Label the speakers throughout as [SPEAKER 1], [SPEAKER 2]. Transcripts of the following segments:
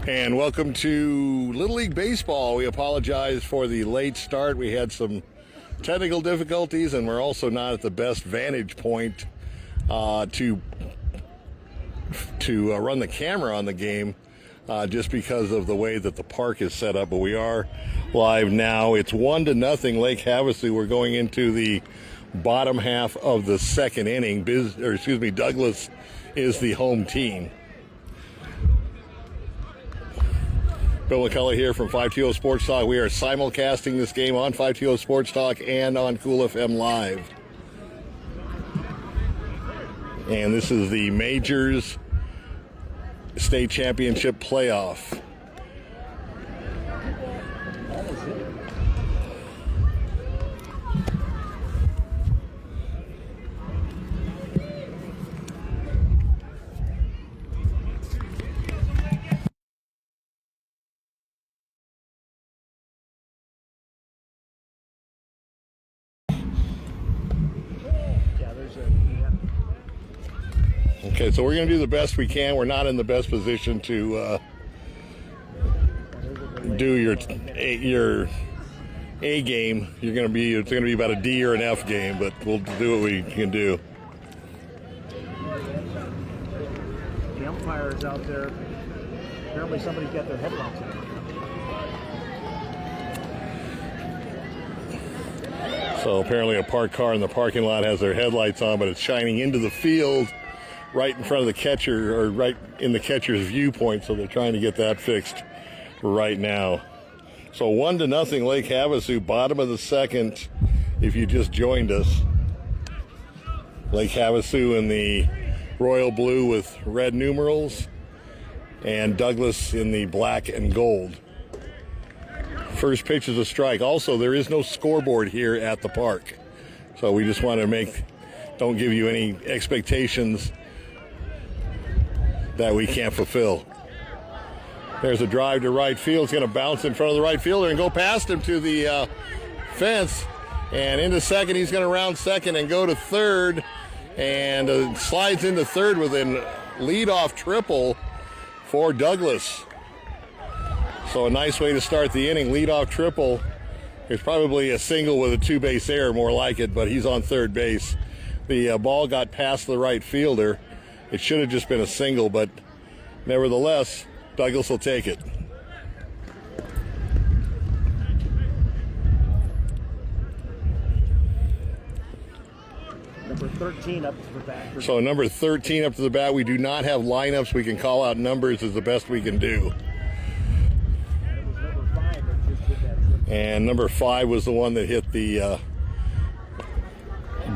[SPEAKER 1] And welcome to Little League Baseball. We apologize for the late start. We had some technical difficulties, and we're also not at the best vantage point to run the camera on the game just because of the way that the park is set up. But we are live now. It's 1-0 Lake Havasu. We're going into the bottom half of the second inning. Douglas is the home team. Bill McCullough here from 520 Sports Talk. We are simulcasting this game on 520 Sports Talk and on Cool FM Live. And this is the Majors State Championship playoff. Okay, so we're going to do the best we can. We're not in the best position to do your A game. It's going to be about a D or an F game, but we'll do what we can do.
[SPEAKER 2] The umpire is out there. Apparently somebody's got their headlights on.
[SPEAKER 1] So apparently a parked car in the parking lot has their headlights on, but it's shining into the field right in front of the catcher, or right in the catcher's viewpoint, so they're trying to get that fixed right now. So 1-0 Lake Havasu, bottom of the second, if you just joined us. Lake Havasu in the royal blue with red numerals, and Douglas in the black and gold. First pitch is a strike. Also, there is no scoreboard here at the park, so we just want to don't give you any expectations that we can't fulfill. There's a drive to right field. It's going to bounce in front of the right fielder and go past him to the fence. And into second, he's going to round second and go to third. and slides into third with a leadoff triple for Douglas. So a nice way to start the inning. Leadoff triple. It's probably a single with a two-base error, more like it, but he's on third base. The ball got past the right fielder. It should have just been a single, but nevertheless, Douglas will take it.
[SPEAKER 2] Number 13 up to the bat.
[SPEAKER 1] So number 13 up to the bat. We do not have lineups. We can call out numbers is the best we can do.
[SPEAKER 2] It was number 5 that just did that trick.
[SPEAKER 1] And number 5 was the one that hit the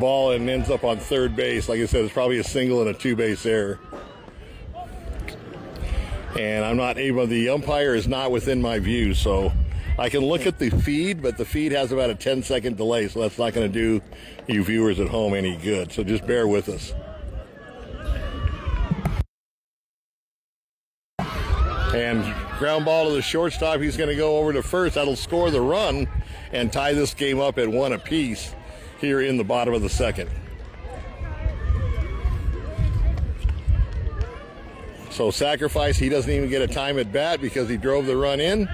[SPEAKER 1] ball and ends up on third base. Like I said, it's probably a single and a two-base error. And I'm not able, the umpire is not within my view, so I can look at the feed, but the feed has about a 10-second delay, so that's not going to do you viewers at home any good. So just bear with us. And ground ball to the shortstop. He's going to go over to first. That'll score the run and tie this game up at 1 apiece here in the bottom of the second. So sacrifice, he doesn't even get a time at bat because he drove the run in.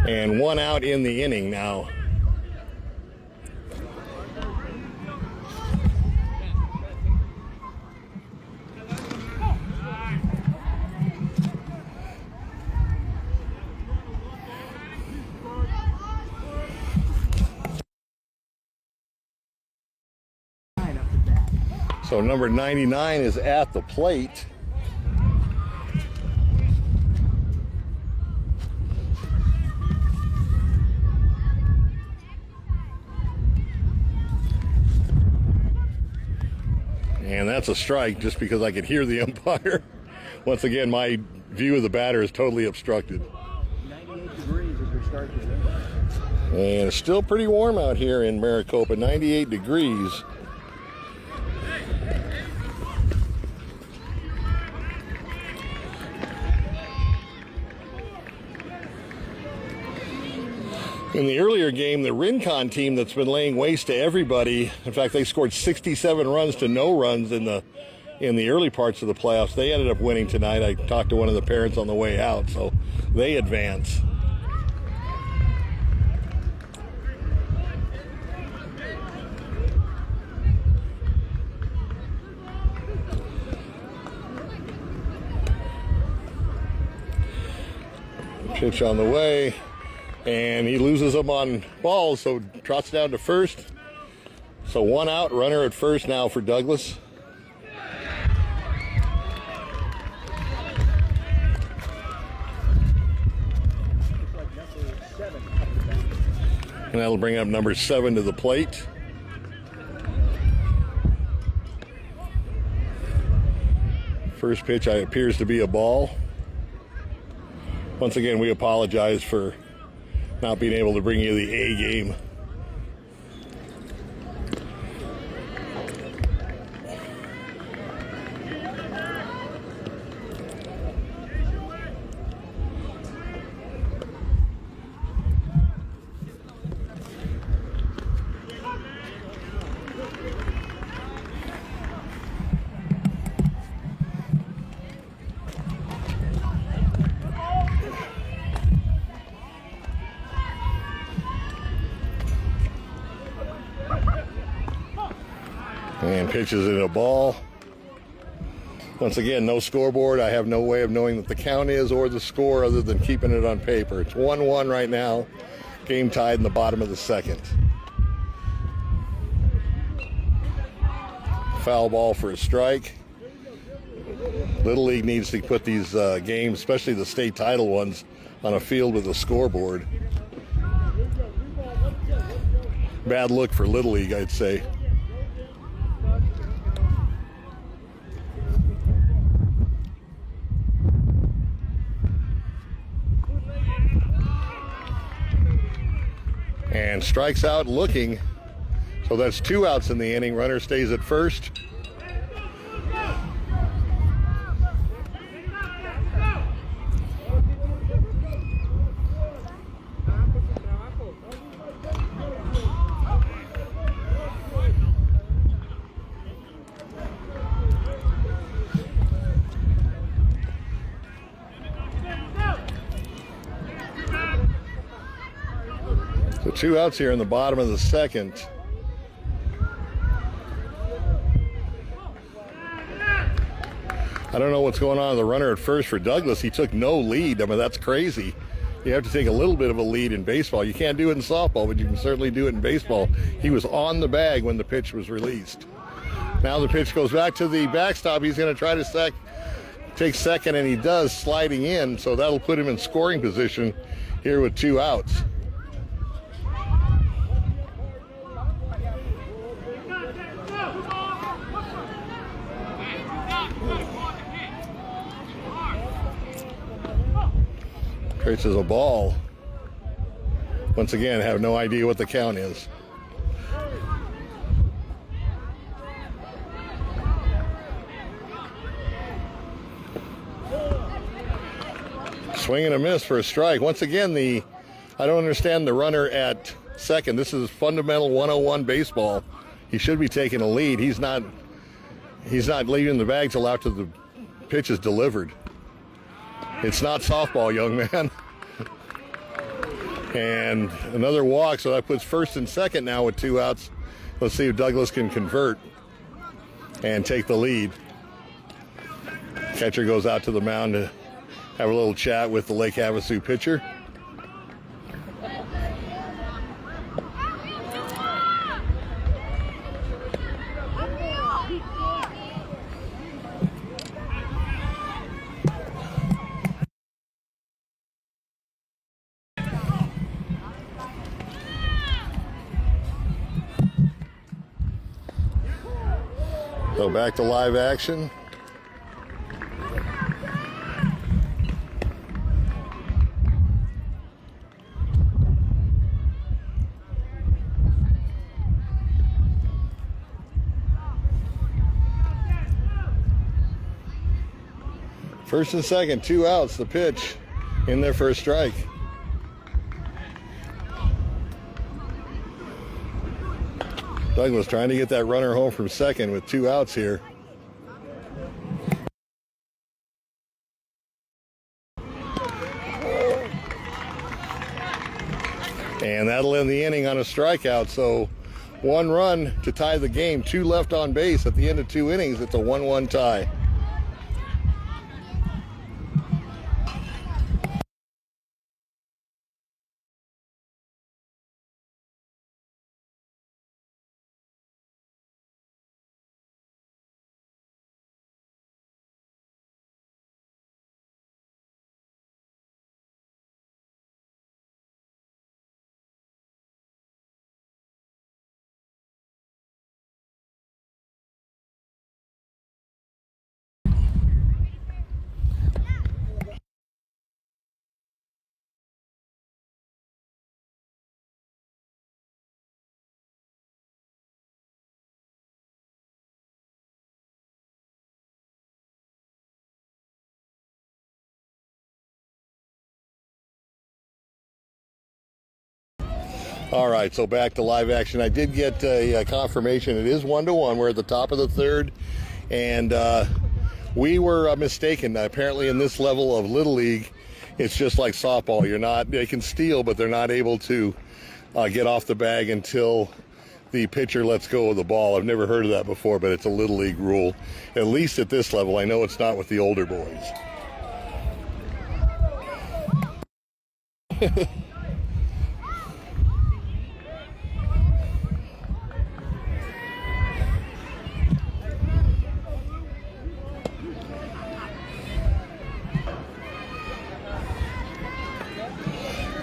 [SPEAKER 1] And 1 out in the inning now. So number 99 is at the plate. And that's a strike just because I could hear the umpire. Once again, my view of the batter is totally obstructed.
[SPEAKER 2] 98 degrees as we start this inning.
[SPEAKER 1] And it's still pretty warm out here in Maricopa, 98 degrees. In the earlier game, the Rincon team that's been laying waste to everybody, in fact, they scored 67 runs to no runs in the early parts of the playoffs. They ended up winning tonight. I talked to one of the parents on the way out, so they advance. Pitch on the way. And he loses them on balls, so trots down to first. So 1 out, runner at first now for Douglas. And that'll bring up number 7 to the plate. First pitch appears to be a ball. Once again, we apologize for not being able to bring you the A game. And pitches it a ball. Once again, no scoreboard. I have no way of knowing what the count is or the score other than keeping it on paper. It's 1-1 right now. Game tied in the bottom of the second. Foul ball for a strike. Little League needs to put these games, especially the state title ones, on a field with a scoreboard. Bad look for Little League, I'd say. And strikes out looking. So that's 2 outs in the inning. Runner stays at first. 2 outs here in the bottom of the second. I don't know what's going on with the runner at first for Douglas. He took no lead. I mean, that's crazy. You have to take a little bit of a lead in baseball. You can't do it in softball, but you can certainly do it in baseball. He was on the bag when the pitch was released. Now the pitch goes back to the backstop. He's going to try to take second, and he does, sliding in, so that'll put him in scoring position here with 2 outs. Traces a ball. Once again, have no idea what the count is. Swing and a miss for a strike. Once again, I don't understand the runner at second. This is fundamental 101 baseball. He should be taking a lead. He's not leaving the bag till after the pitch is delivered. It's not softball, young man. And another walk, so that puts first and second now with 2 outs. Let's see if Douglas can convert and take the lead. Catcher goes out to the mound to have a little chat with the Lake Havasu pitcher. So back to live action. First and second, 2 outs, the pitch in there for a strike. Douglas trying to get that runner home from second with 2 outs here. And that'll end the inning on a strikeout. So 1 run to tie the game, 2 left on base at the end of 2 innings. It's a 1-1 tie. All right, so back to live action. I did get a confirmation. It is 1-1. We're at the top of the third, and we were mistaken. Apparently, in this level of Little League, it's just like softball. They can steal, but they're not able to get off the bag until the pitcher lets go of the ball. I've never heard of that before, but it's a Little League rule, at least at this level. I know it's not with the older boys.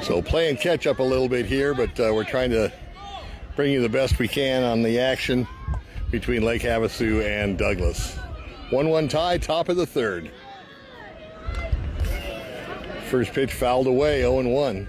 [SPEAKER 1] So playing catch up a little bit here, but we're trying to bring you the best we can on the action between Lake Havasu and Douglas. 1-1 tie, top of the third. First pitch fouled away, 0-1.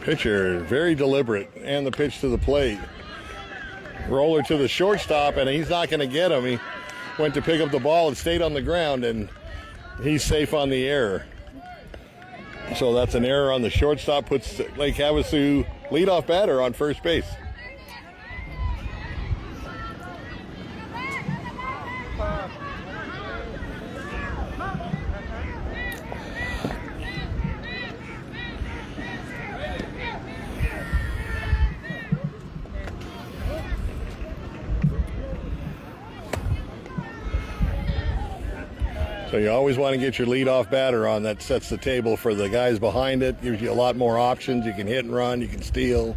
[SPEAKER 1] Pitcher, very deliberate, and the pitch to the plate. Roller to the shortstop, and he's not going to get him. He went to pick up the ball and stayed on the ground, and he's safe on the error. So that's an error on the shortstop, puts Lake Havasu leadoff batter on first base. So you always want to get your leadoff batter on. That sets the table for the guys behind it, gives you a lot more options. You can hit and run, you can steal.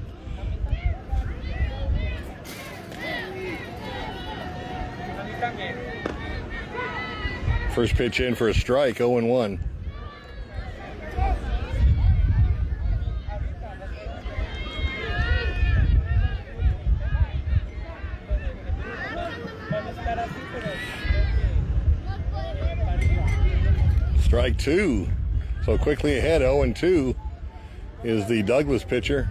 [SPEAKER 1] First pitch in for a strike, 0-1. Strike two. So quickly ahead, 0-2 is the Douglas pitcher.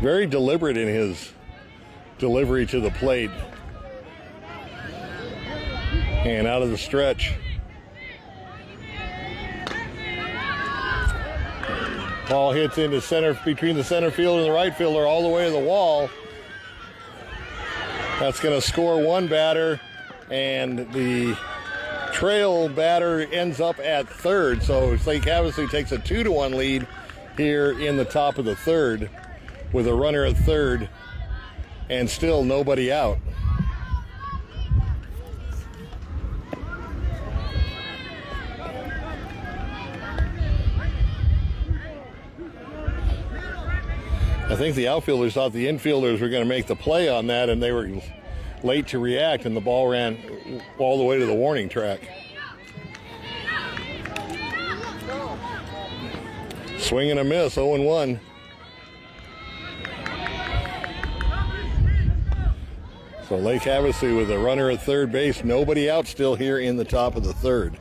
[SPEAKER 1] Very deliberate in his delivery to the plate. And out of the stretch. Ball hits into center, between the center field and the right fielder, all the way to the wall. That's going to score one batter, and the trail batter ends up at third. So Lake Havasu takes a 2-1 lead here in the top of the third with a runner at third and still nobody out. I think the outfielders thought the infielders were going to make the play on that, and they were late to react, and the ball ran all the way to the warning track. Swing and a miss, 0-1. So Lake Havasu with a runner at third base, nobody out still here in the top of the third.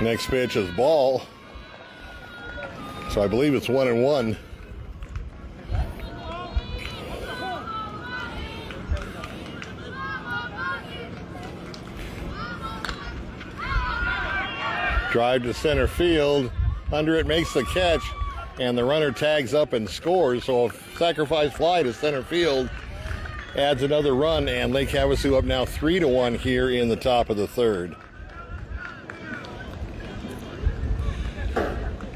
[SPEAKER 1] Next pitch is ball. So I believe it's 1-1. Drive to center field. Under it, makes the catch, and the runner tags up and scores. So a sacrifice fly to center field adds another run, and Lake Havasu up now 3-1 here in the top of the third.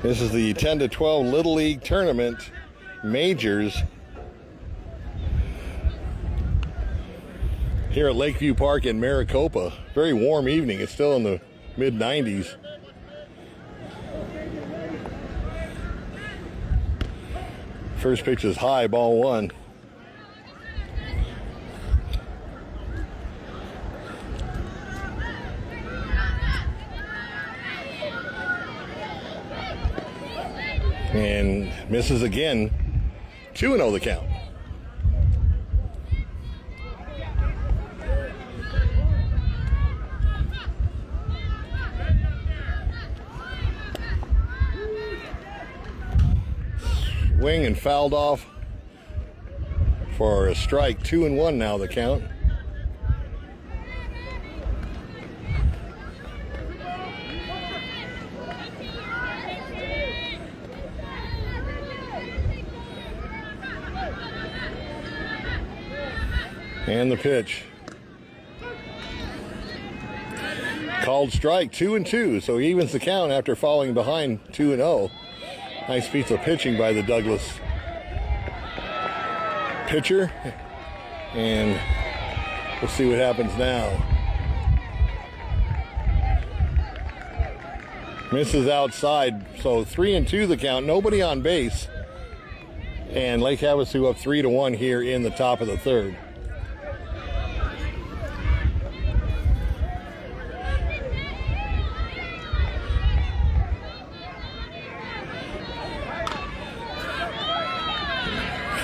[SPEAKER 1] This is the 10-12 Little League Tournament Majors here at Lakeview Park in Maricopa. Very warm evening. It's still in the mid-90s. First pitch is high, ball one. And misses again. 2-0 the count. Swing and fouled off for a strike. 2-1 now the count. And the pitch. Called strike, 2-2, so he evens the count after falling behind 2-0. Nice piece of pitching by the Douglas pitcher. And we'll see what happens now. Misses outside, so 3-2 the count, nobody on base. And Lake Havasu up 3-1 here in the top of the third.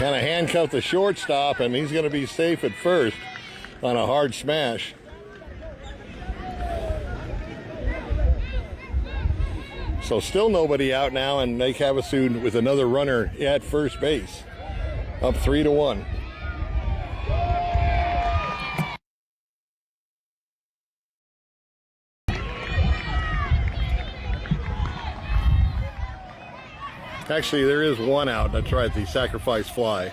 [SPEAKER 1] Kind of handcuffed the shortstop, and he's going to be safe at first on a hard smash. So still nobody out now, and Lake Havasu with another runner at first base, up 3-1. Actually, there is one out. That's right, the sacrifice fly.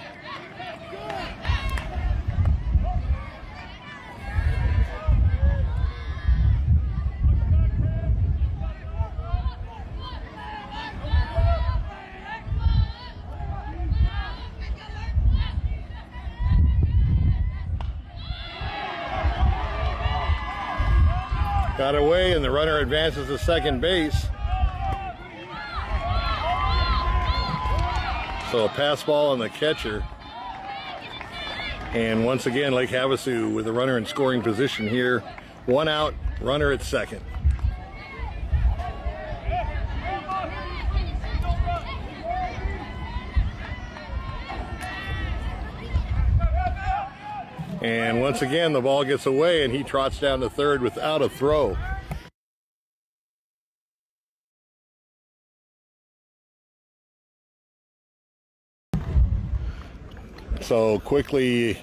[SPEAKER 1] Got away, and the runner advances to second base. So a pass ball on the catcher. And once again, Lake Havasu with the runner in scoring position here. One out, runner at second. And once again, the ball gets away, and he trots down to third without a throw. So quickly,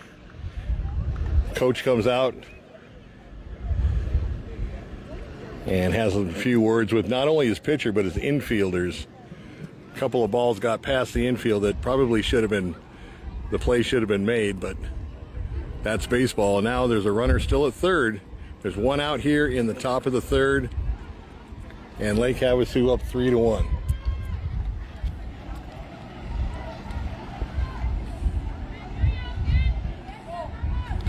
[SPEAKER 1] coach comes out and has a few words with not only his pitcher, but his infielders. A couple of balls got past the infield that probably should have been, the play should have been made, but that's baseball. And now there's a runner still at third. There's one out here in the top of the third, and Lake Havasu up 3-1.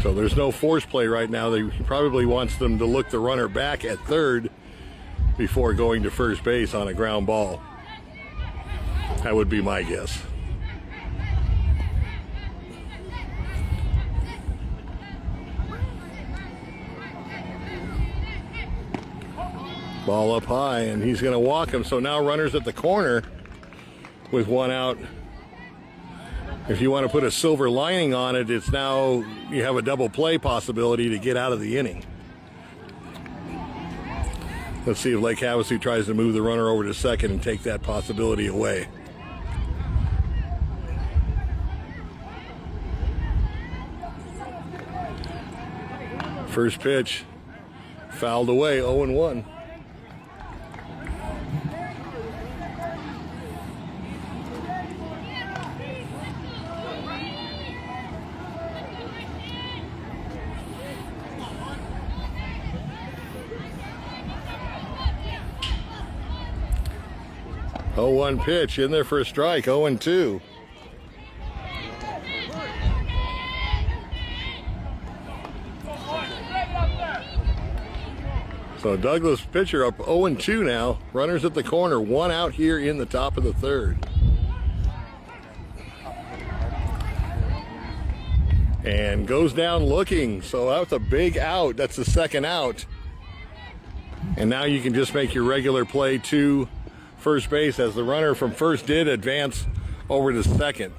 [SPEAKER 1] So there's no force play right now. He probably wants them to look the runner back at third before going to first base on a ground ball. That would be my guess. Ball up high, and he's going to walk him. So now runners at the corner with one out. If you want to put a silver lining on it, it's now you have a double play possibility to get out of the inning. Let's see if Lake Havasu tries to move the runner over to second and take that possibility away. First pitch, fouled away, 0-1. Oh, 1 pitch in there for a strike, 0-2. So Douglas pitcher up 0-2 now. Runners at the corner, one out here in the top of the third. And goes down looking. So that's a big out. That's the second out. And now you can just make your regular play to first base, as the runner from first did advance over to second.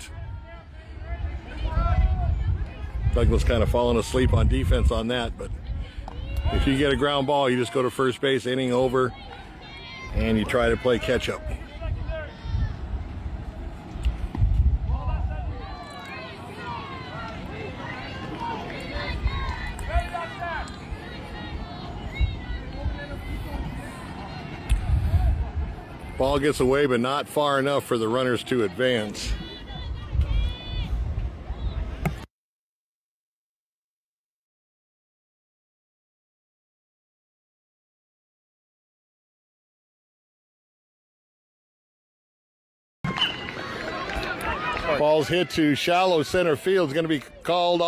[SPEAKER 1] Douglas kind of falling asleep on defense on that, but if you get a ground ball, you just go to first base, inning over, and you try to play catch up. Ball gets away, but not far enough for the runners to advance. Ball's hit to shallow center field. It's going to be called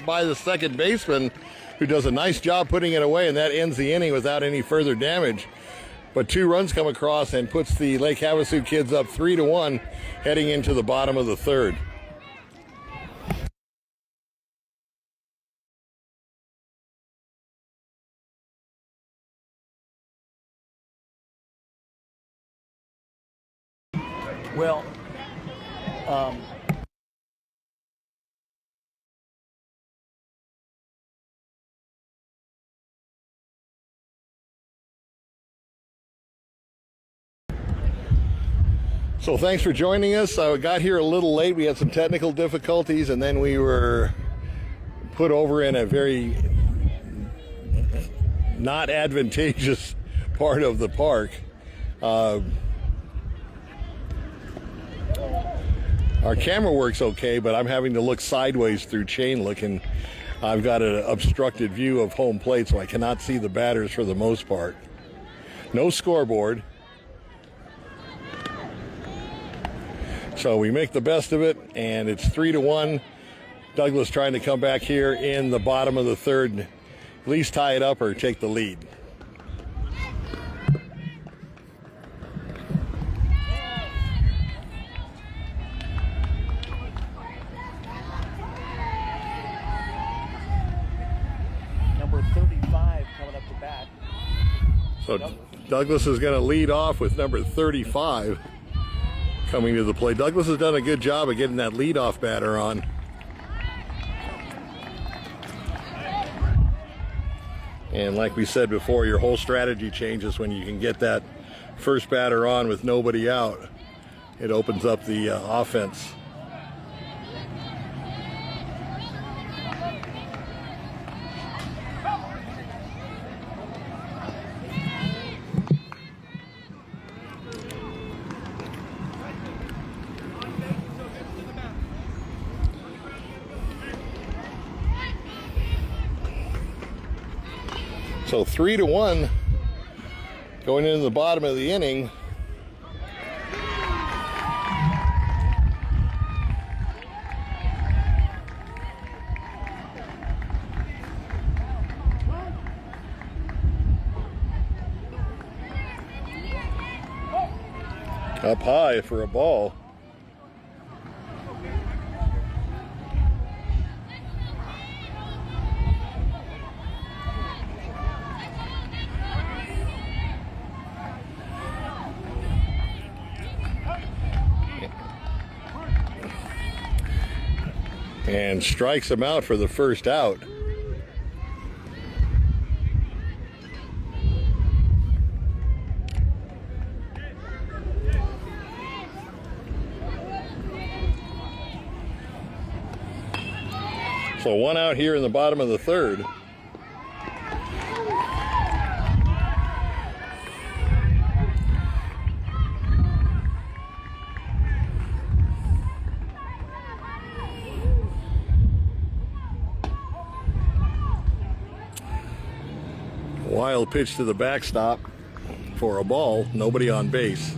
[SPEAKER 1] by the second baseman, who does a nice job putting it away, and that ends the inning without any further damage. But 2 runs come across and puts the Lake Havasu kids up 3-1 heading into the bottom of the third.
[SPEAKER 2] Well,
[SPEAKER 1] So thanks for joining us. I got here a little late. We had some technical difficulties, and then we were put over in a very not advantageous part of the park. Our camera works okay, but I'm having to look sideways through chain looking. I've got an obstructed view of home plate, so I cannot see the batters for the most part. No scoreboard. So we make the best of it, and it's 3-1. Douglas trying to come back here in the bottom of the third, at least tie it up or take the lead.
[SPEAKER 2] Number 35 coming up to bat.
[SPEAKER 1] So Douglas is going to lead off with number 35 coming to the plate. Douglas has done a good job of getting that leadoff batter on. And like we said before, your whole strategy changes when you can get that first batter on with nobody out. It opens up the offense. So 3-1 going into the bottom of the inning. Up high for a ball. And strikes him out for the first out. So one out here in the bottom of the third. Wild pitch to the backstop for a ball, nobody on base.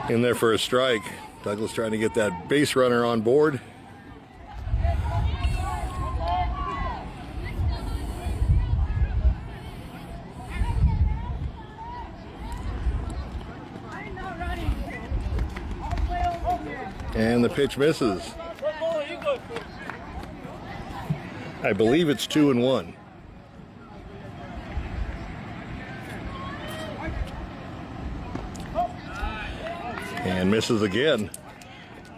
[SPEAKER 1] In there for a strike. Douglas trying to get that base runner on board. And the pitch misses. I believe it's 2-1. And misses again.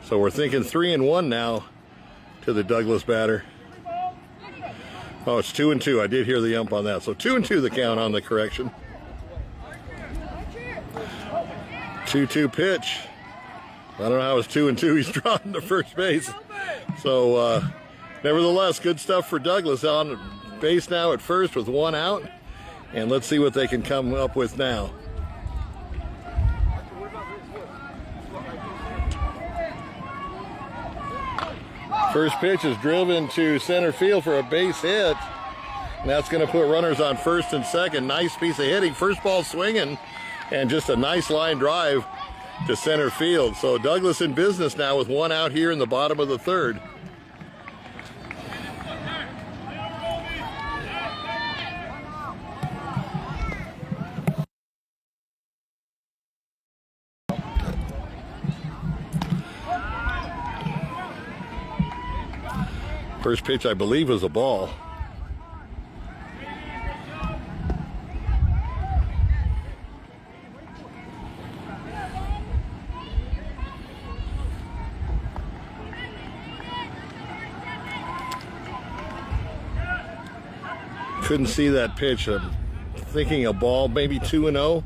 [SPEAKER 1] So we're thinking 3-1 now to the Douglas batter. Oh, it's 2-2. I did hear the ump on that. So 2-2 the count on the correction. 2-2 pitch. I don't know how it's 2-2. He's drawn to first base. So, nevertheless, good stuff for Douglas on base now at first with one out. And let's see what they can come up with now. First pitch is driven to center field for a base hit. And that's going to put runners on first and second. Nice piece of hitting. First ball swinging. And just a nice line drive to center field. So Douglas in business now with one out here in the bottom of the third. First pitch, I believe, was a ball. Couldn't see that pitch. I'm thinking a ball, maybe 2-0.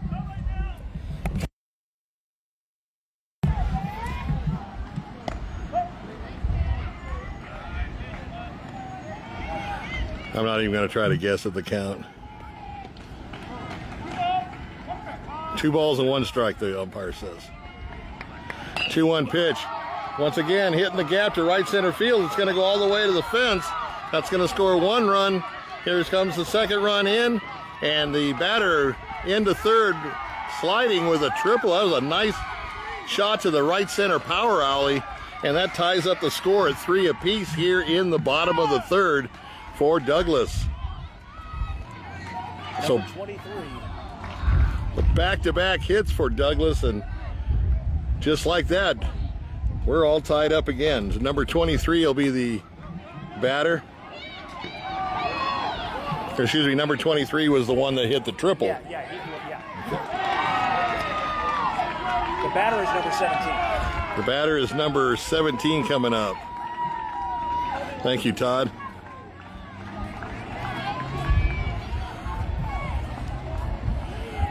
[SPEAKER 1] I'm not even going to try to guess at the count. 2 balls and 1 strike, the umpire says. 2-1 pitch. Once again, hitting the gap to right center field. It's going to go all the way to the fence. That's going to score 1 run. Here comes the 2nd run in. And the batter into third, sliding with a triple. That was a nice shot to the right center power alley. And that ties up the score at 3 apiece here in the bottom of the 3rd for Douglas. So
[SPEAKER 2] 23.
[SPEAKER 1] Back-to-back hits for Douglas, and just like that, we're all tied up again. Number 23 will be the batter. Excuse me, number 23 was the one that hit the triple.
[SPEAKER 2] Yeah. The batter is number 17.
[SPEAKER 1] The batter is number 17 coming up. Thank you, Todd.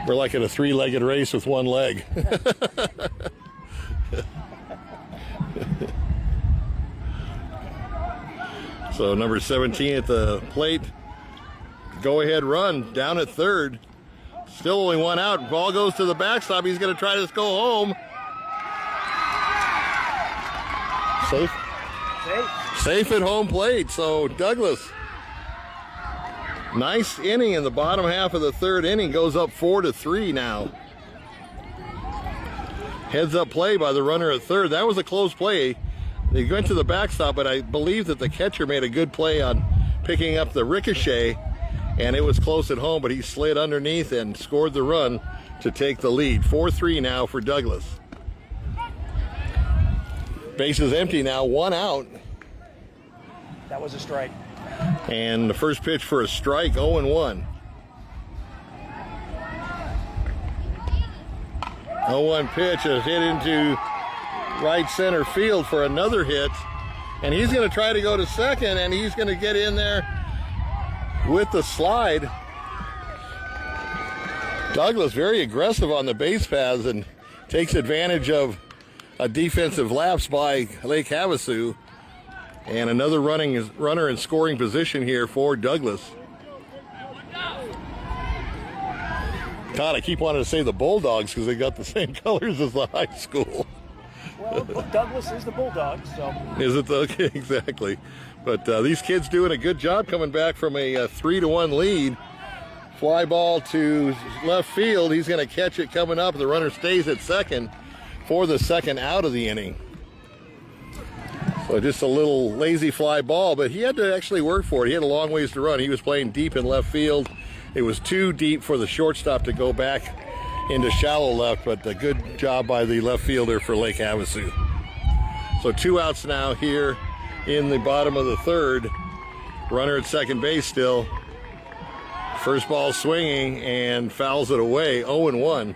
[SPEAKER 1] We're like in a 3-legged race with 1 leg. So number 17 at the plate. Go-ahead run down at 3rd. Still only 1 out. Ball goes to the backstop. He's going to try to go home. Safe at home plate. So Douglas, nice inning in the bottom half of the 3rd inning. Goes up 4-3 now. Heads up play by the runner at 3rd. That was a close play. They went to the backstop, but I believe that the catcher made a good play on picking up the ricochet, and it was close at home, but he slid underneath and scored the run to take the lead. 4-3 now for Douglas. Base is empty now, 1 out.
[SPEAKER 2] That was a strike.
[SPEAKER 1] And the first pitch for a strike, 0-1. 0-1 pitch is hit into right center field for another hit. And he's going to try to go to second, and he's going to get in there with the slide. Douglas very aggressive on the base paths and takes advantage of a defensive lapse by Lake Havasu. And another runner in scoring position here for Douglas. God, I keep wanting to say the Bulldogs because they got the same colors as the high school.
[SPEAKER 2] Well, Douglas is the Bulldogs, so.
[SPEAKER 1] Is it? Okay, exactly. But these kids doing a good job coming back from a 3-1 lead. Fly ball to left field. He's going to catch it coming up. The runner stays at second for the 2nd out of the inning. So just a little lazy fly ball, but he had to actually work for it. He had a long ways to run. He was playing deep in left field. It was too deep for the shortstop to go back into shallow left, but a good job by the left fielder for Lake Havasu. So 2 outs now here in the bottom of the 3rd. Runner at second base still. First ball swinging and fouls it away, 0-1.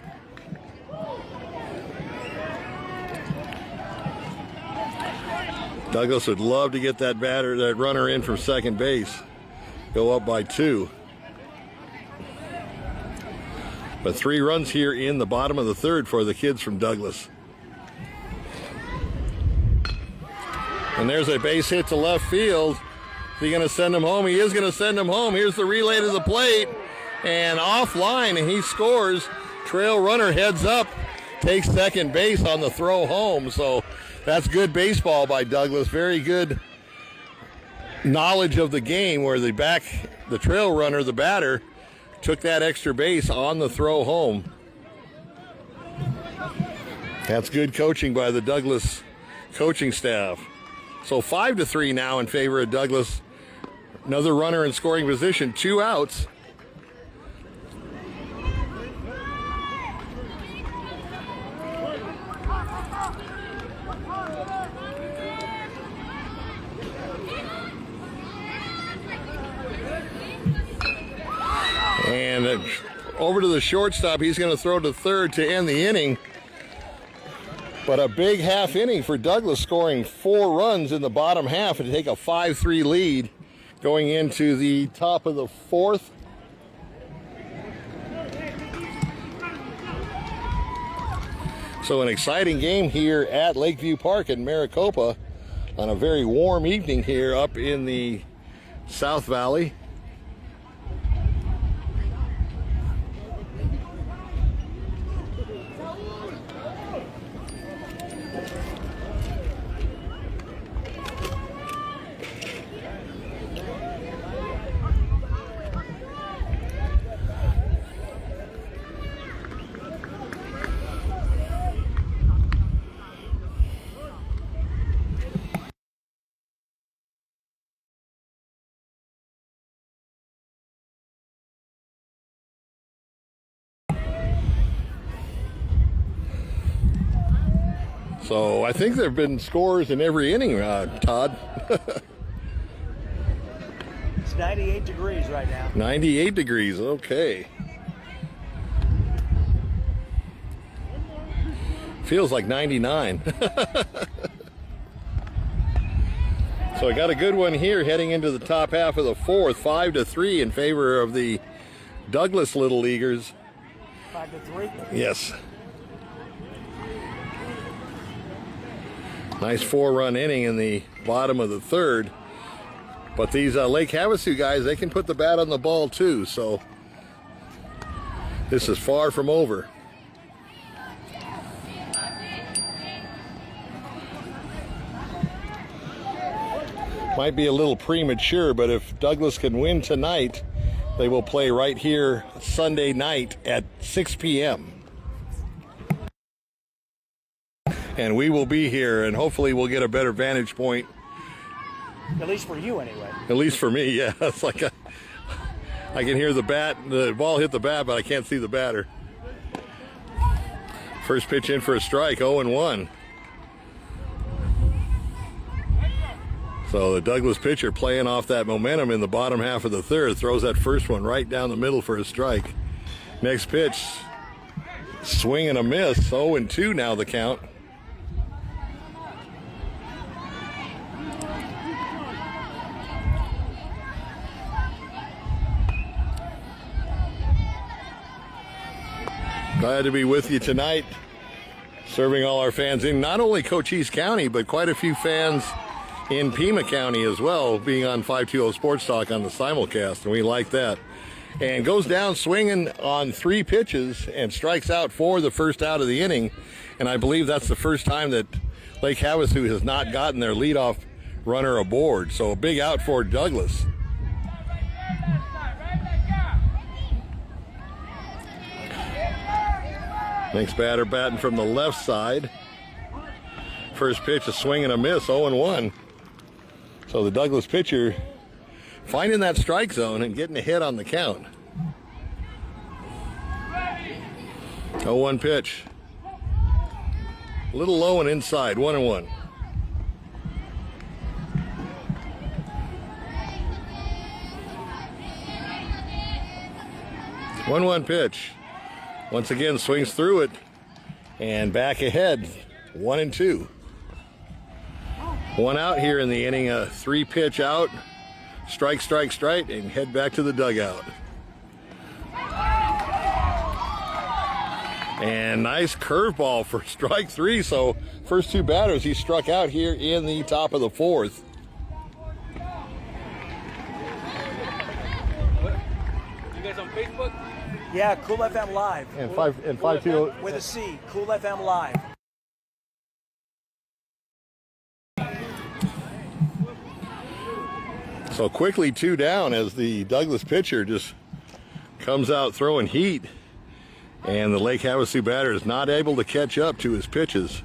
[SPEAKER 1] Douglas would love to get that runner in from second base. Go up by 2. But 3 runs here in the bottom of the 3rd for the kids from Douglas. And there's a base hit to left field. Is he going to send him home? He is going to send him home. Here's the relay to the plate. And offline, and he scores. Trail runner heads up, takes second base on the throw home. So that's good baseball by Douglas. Very good knowledge of the game where the trail runner, the batter, took that extra base on the throw home. That's good coaching by the Douglas coaching staff. So 5-3 now in favor of Douglas. Another runner in scoring position, 2 outs. And over to the shortstop. He's going to throw to third to end the inning. But a big half inning for Douglas, scoring 4 runs in the bottom half to take a 5-3 lead going into the top of the fourth. So an exciting game here at Lakeview Park in Maricopa on a very warm evening here up in the South Valley. So I think there have been scores in every inning, Todd.
[SPEAKER 2] It's 98 degrees right now.
[SPEAKER 1] 98 degrees, okay. Feels like 99. So I got a good one here heading into the top half of the fourth, 5-3 in favor of the Douglas Little Leaguers.
[SPEAKER 2] 5-3?
[SPEAKER 1] Yes. Nice 4-run inning in the bottom of the third. But these Lake Havasu guys, they can put the bat on the ball too, so this is far from over. Might be a little premature, but if Douglas can win tonight, they will play right here Sunday night at 6 p.m. And we will be here, and hopefully we'll get a better vantage point.
[SPEAKER 2] At least for you, anyway.
[SPEAKER 1] At least for me, yeah. It's like I can hear the ball hit the bat, but I can't see the batter. First pitch in for a strike, 0-1. So the Douglas pitcher playing off that momentum in the bottom half of the third, throws that first one right down the middle for a strike. Next pitch, swing and a miss, 0-2 now the count. Glad to be with you tonight, serving all our fans in not only Cochise County, but quite a few fans in Pima County as well, being on 520 Sports Talk on the simulcast, and we like that. And goes down swinging on 3 pitches and strikes out for the first out of the inning. And I believe that's the first time that Lake Havasu has not gotten their leadoff runner aboard. So a big out for Douglas. Next batter batting from the left side. First pitch, a swing and a miss, 0-1. So the Douglas pitcher finding that strike zone and getting a hit on the count. 0-1 pitch. A little low and inside, 1-1. One pitch. Once again, swings through it and back ahead, 1-2. One out here in the inning, a 3-pitch out, strike, and head back to the dugout. And nice curveball for strike 3. So first 2 batters he struck out here in the top of the fourth.
[SPEAKER 3] You guys on Facebook?
[SPEAKER 2] Yeah, Cool FM Live.
[SPEAKER 1] And 520
[SPEAKER 2] with a C, Cool FM Live.
[SPEAKER 1] So quickly 2 down as the Douglas pitcher just comes out throwing heat, and the Lake Havasu batter is not able to catch up to his pitches.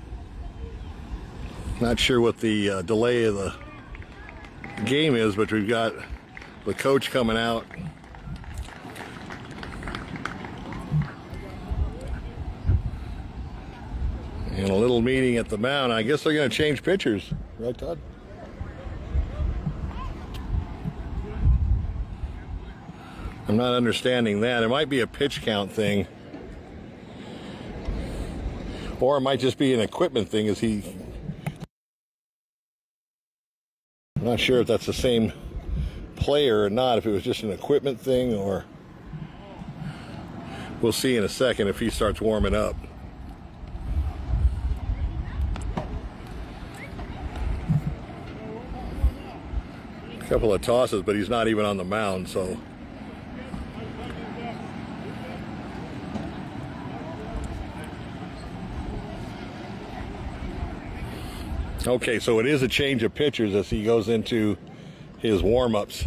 [SPEAKER 1] Not sure what the delay of the game is, but we've got the coach coming out. And a little meeting at the mound. I guess they're going to change pitchers, right, Todd? I'm not understanding that. It might be a pitch count thing. Or it might just be an equipment thing. I'm not sure if that's the same player or not, if it was just an equipment thing, or we'll see in a second if he starts warming up. A couple of tosses, but he's not even on the mound, so. Okay, so it is a change of pitchers as he goes into his warm-ups.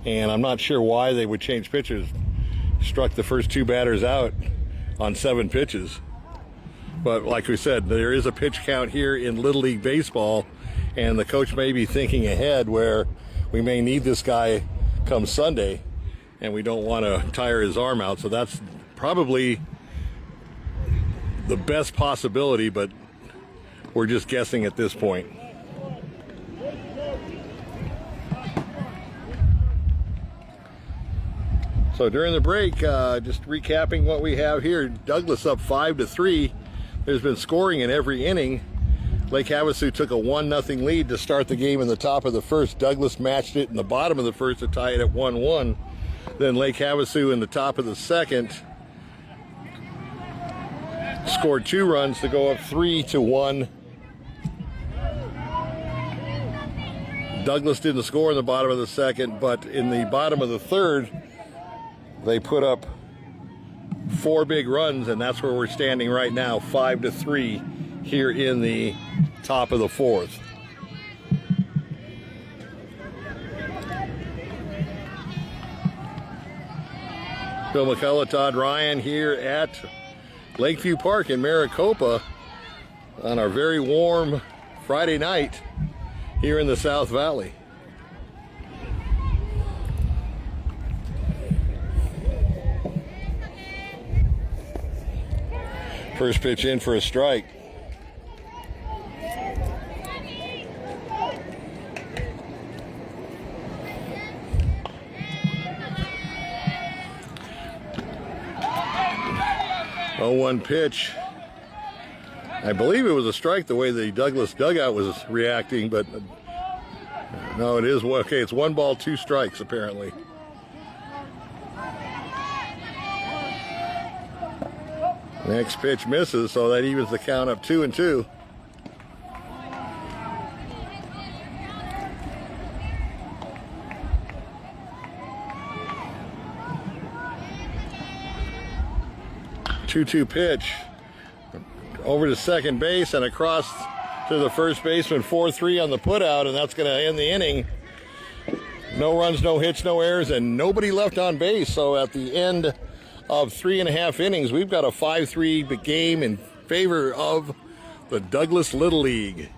[SPEAKER 1] And I'm not sure why they would change pitchers. Struck the first 2 batters out on 7 pitches. But like we said, there is a pitch count here in Little League Baseball, and the coach may be thinking ahead where we may need this guy come Sunday, and we don't want to tire his arm out. So that's probably the best possibility, but we're just guessing at this point. So during the break, just recapping what we have here, Douglas up 5-3. There's been scoring in every inning. Lake Havasu took a 1-0 lead to start the game in the top of the first. Douglas matched it in the bottom of the first to tie it at 1-1. Then Lake Havasu in the top of the second scored 2 runs to go up 3-1. Douglas didn't score in the bottom of the second, but in the bottom of the third, they put up 4 big runs, and that's where we're standing right now, 5-3 here in the top of the fourth. Bill McCullough, Todd Ryan here at Lakeview Park in Maricopa on our very warm Friday night here in the South Valley. First pitch in for a strike. Oh, 1 pitch. I believe it was a strike the way the Douglas dugout was reacting, but no, it is. Okay, it's 1 ball, 2 strikes apparently. Next pitch misses, so that evens the count up 2-2. Two-two pitch over to second base and across to the first baseman. 4-3 on the putout, and that's going to end the inning. No runs, no hits, no errors, and nobody left on base. So at the end of 3.5 innings, we've got a 5-3 game in favor of the Douglas Little League.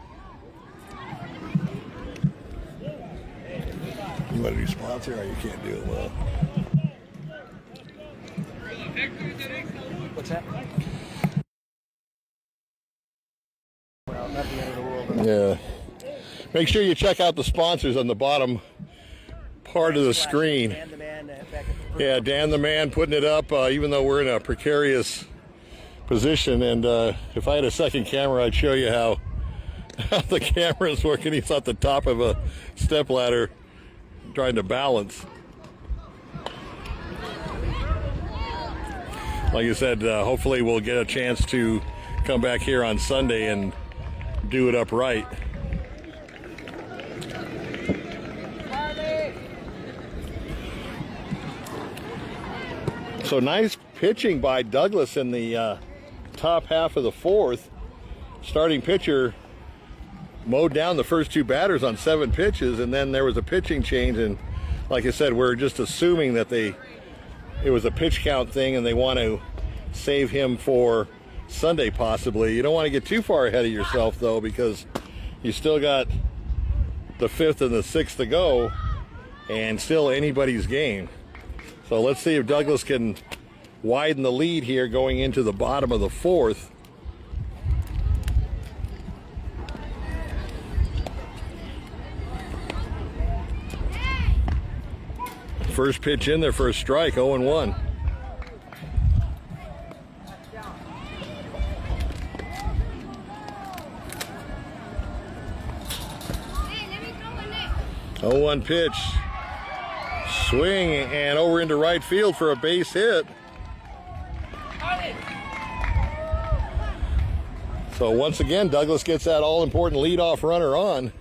[SPEAKER 1] You want to do sponsor, or you can't do it well?
[SPEAKER 2] What's that? Well, not the end of the world.
[SPEAKER 1] Yeah. Make sure you check out the sponsors on the bottom part of the screen.
[SPEAKER 2] Dan the Man back at the
[SPEAKER 1] Yeah, Dan the Man putting it up, even though we're in a precarious position. And if I had a second camera, I'd show you how the camera's working. He's at the top of a step ladder trying to balance. Like I said, hopefully we'll get a chance to come back here on Sunday and do it up right. So nice pitching by Douglas in the top half of the fourth. Starting pitcher mowed down the first 2 batters on 7 pitches, and then there was a pitching change. And like I said, we're just assuming that it was a pitch count thing and they want to save him for Sunday possibly. You don't want to get too far ahead of yourself though, because you still got the 5th and the 6th to go and still anybody's game. So let's see if Douglas can widen the lead here going into the bottom of the 4th. First pitch in there for a strike, 0-1. Oh, 1 pitch. Swing and over into right field for a base hit. So once again, Douglas gets that all-important leadoff runner on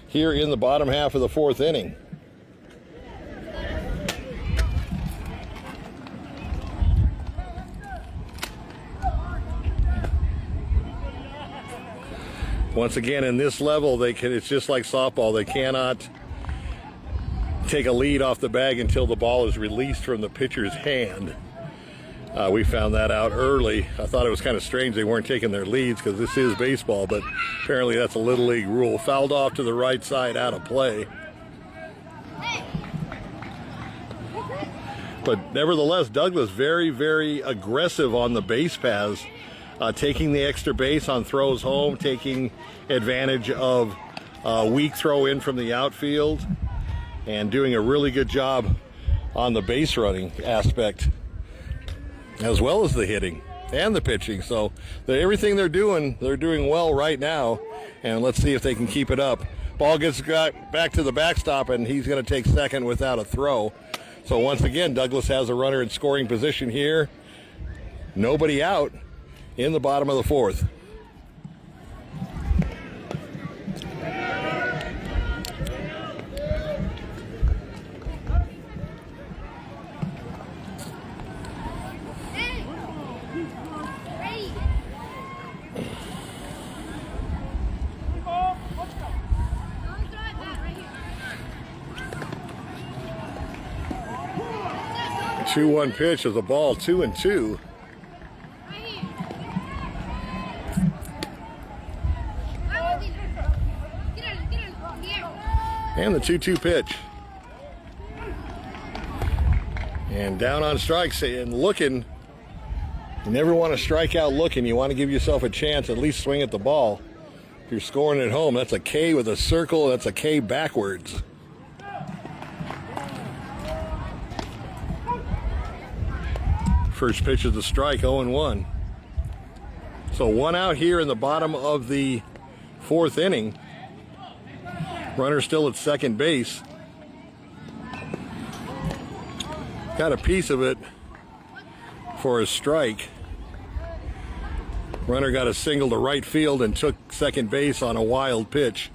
[SPEAKER 1] here in the bottom half of the fourth inning. Once again, in this level, it's just like softball. They cannot take a lead off the bag until the ball is released from the pitcher's hand. We found that out early. I thought it was kind of strange they weren't taking their leads because this is baseball, but apparently that's a Little League rule. Fouled off to the right side, out of play. But nevertheless, Douglas very, very aggressive on the base paths, taking the extra base on throws home, taking advantage of a weak throw in from the outfield, and doing a really good job on the base running aspect, as well as the hitting and the pitching. So everything they're doing well right now, and let's see if they can keep it up. Ball gets back to the backstop, and he's going to take second without a throw. So once again, Douglas has a runner in scoring position here. Nobody out in the bottom of the fourth. The 2-1 pitch is a ball, 2-2. And the 2-2 pitch. And down on strikes and looking. You never want to strike out looking. You want to give yourself a chance, at least swing at the ball. If you're scoring at home, that's a K with a circle. That's a K backwards. First pitch is the strike, 0-1. So one out here in the bottom of the fourth inning. Runner still at second base. Got a piece of it for a strike. Runner got a single to right field and took second base on a wild pitch.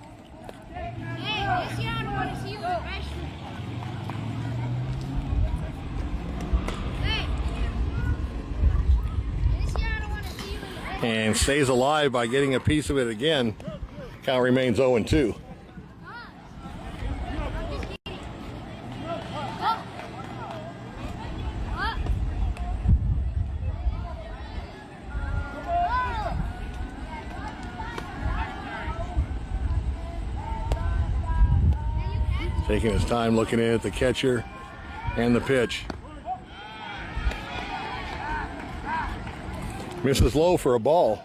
[SPEAKER 1] And stays alive by getting a piece of it again. Count remains 0-2. Taking his time looking in at the catcher and the pitch. Misses low for a ball.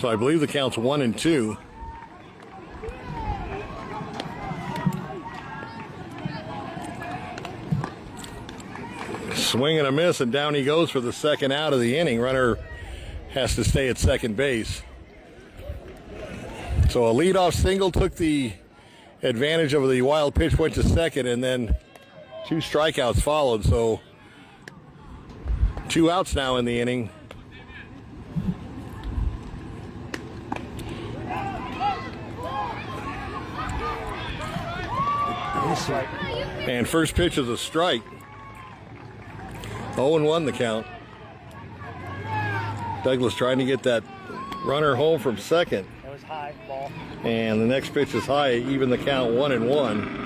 [SPEAKER 1] So I believe the count's 1-2. Swing and a miss, and down he goes for the second out of the inning. Runner has to stay at second base. So a leadoff single took the advantage of the wild pitch, went to second, and then two strikeouts followed. So 2 outs now in the inning. And first pitch is a strike. 0-1 the count. Douglas trying to get that runner home from second.
[SPEAKER 2] That was high ball.
[SPEAKER 1] And the next pitch is high, even the count 1-1.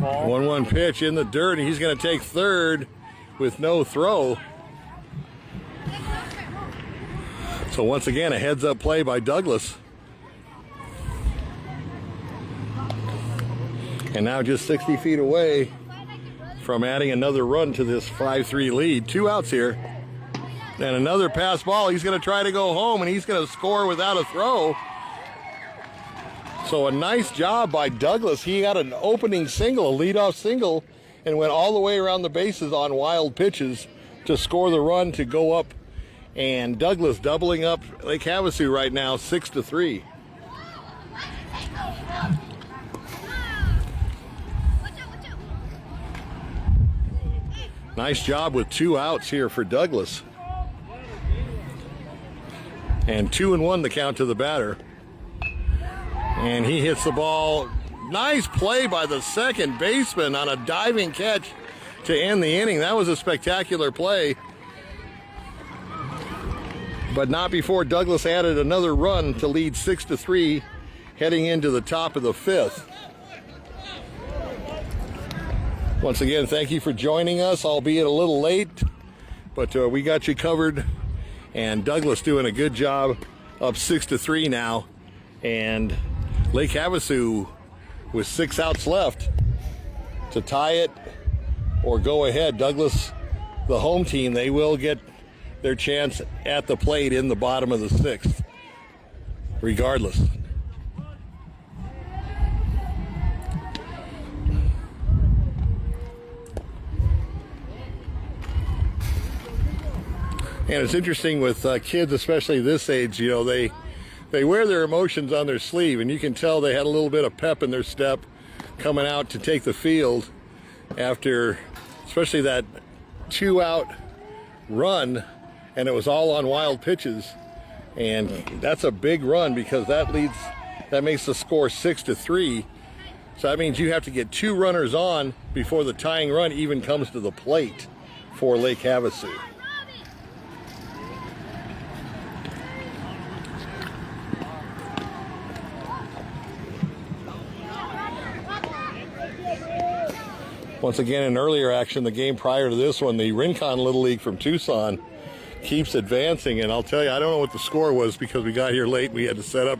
[SPEAKER 1] 1-1 pitch in the dirt, and he's going to take third with no throw. So once again, a heads-up play by Douglas. And now just 60 feet away from adding another run to this 5-3 lead. 2 outs here. And another pass ball. He's going to try to go home, and he's going to score without a throw. So a nice job by Douglas. He got an opening single, a leadoff single, and went all the way around the bases on wild pitches to score the run to go up And Douglas doubling up Lake Havasu right now, 6-3. Nice job with 2 outs here for Douglas. And 2-1 the count to the batter. And he hits the ball. Nice play by the second baseman on a diving catch to end the inning. That was a spectacular play. But not before Douglas added another run to lead 6-3 heading into the top of the 5th. Once again, thank you for joining us, albeit a little late, but we got you covered. And Douglas doing a good job, up 6-3 now. And Lake Havasu with 6 outs left to tie it or go ahead. Douglas, the home team, they will get their chance at the plate in the bottom of the 6th, regardless. And it's interesting with kids, especially this age, you know, they wear their emotions on their sleeve, and you can tell they had a little bit of pep in their step coming out to take the field after, especially that 2-out run, and it was all on wild pitches. And that's a big run because that makes the score 6-3. So that means you have to get 2 runners on before the tying run even comes to the plate for Lake Havasu. Once again, in earlier action, the game prior to this one, the Rincon Little League from Tucson keeps advancing. And I'll tell you, I don't know what the score was because we got here late. We had to set up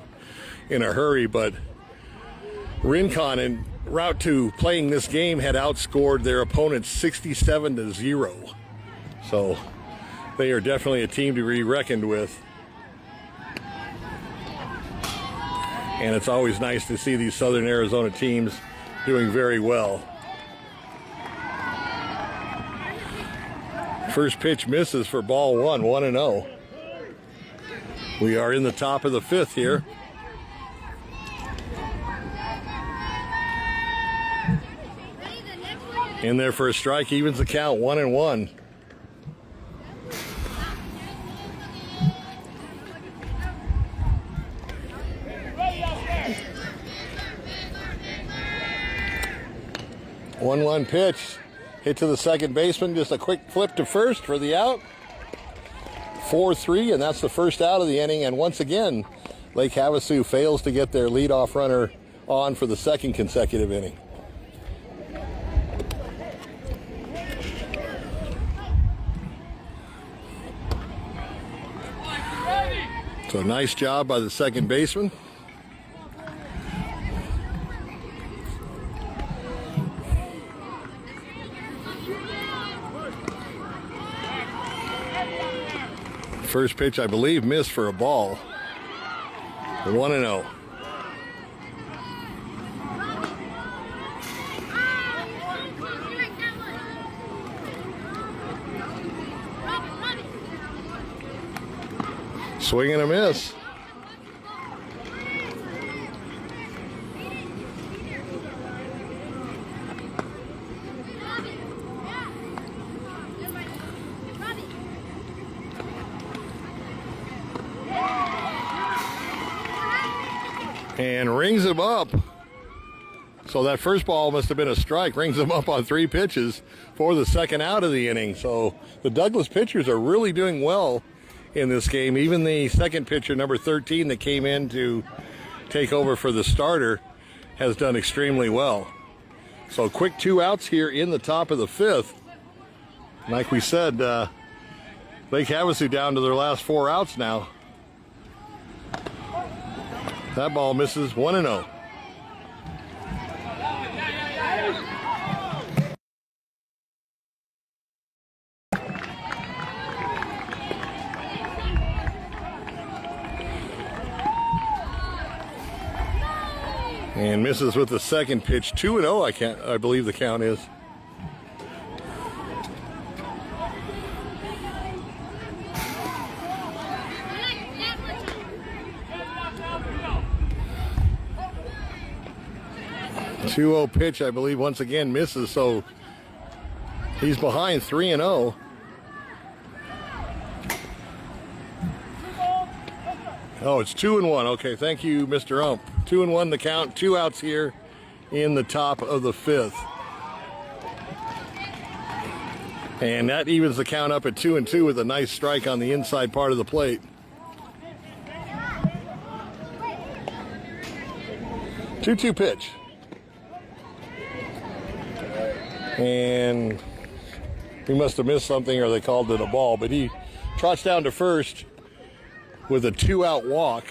[SPEAKER 1] in a hurry. But Rincon, en route to playing this game, had outscored their opponents 67-0. So they are definitely a team to be reckoned with. And it's always nice to see these Southern Arizona teams doing very well. First pitch misses for ball 1, 1-0. We are in the top of the 5th here. In there for a strike, evens the count, 1-1. One pitch. Hit to the second baseman, just a quick flip to first for the out. 4-3, and that's the first out of the inning. And once again, Lake Havasu fails to get their leadoff runner on for the second consecutive inning. So nice job by the second baseman. First pitch, I believe, missed for a ball. 1-0. Swing and a miss. And rings him up. So that first ball must have been a strike. Rings him up on 3 pitches for the second out of the inning. So the Douglas pitchers are really doing well in this game. Even the second pitcher, number 13, that came in to take over for the starter, has done extremely well. So quick 2 outs here in the top of the 5th. Like we said, Lake Havasu down to their last 4 outs now. That ball misses, 1-0. And misses with the second pitch, 2-0. I believe the count is. 2-0 pitch, I believe, once again misses, so he's behind 3-0. Oh, it's 2-1. Okay, thank you, Mr. Ump. 2-1 the count. 2 outs here in the top of the 5th. And that evens the count up at 2-2 with a nice strike on the inside part of the plate. Two-two pitch. And he must have missed something or they called it a ball, but he trots down to first with a 2-out walk.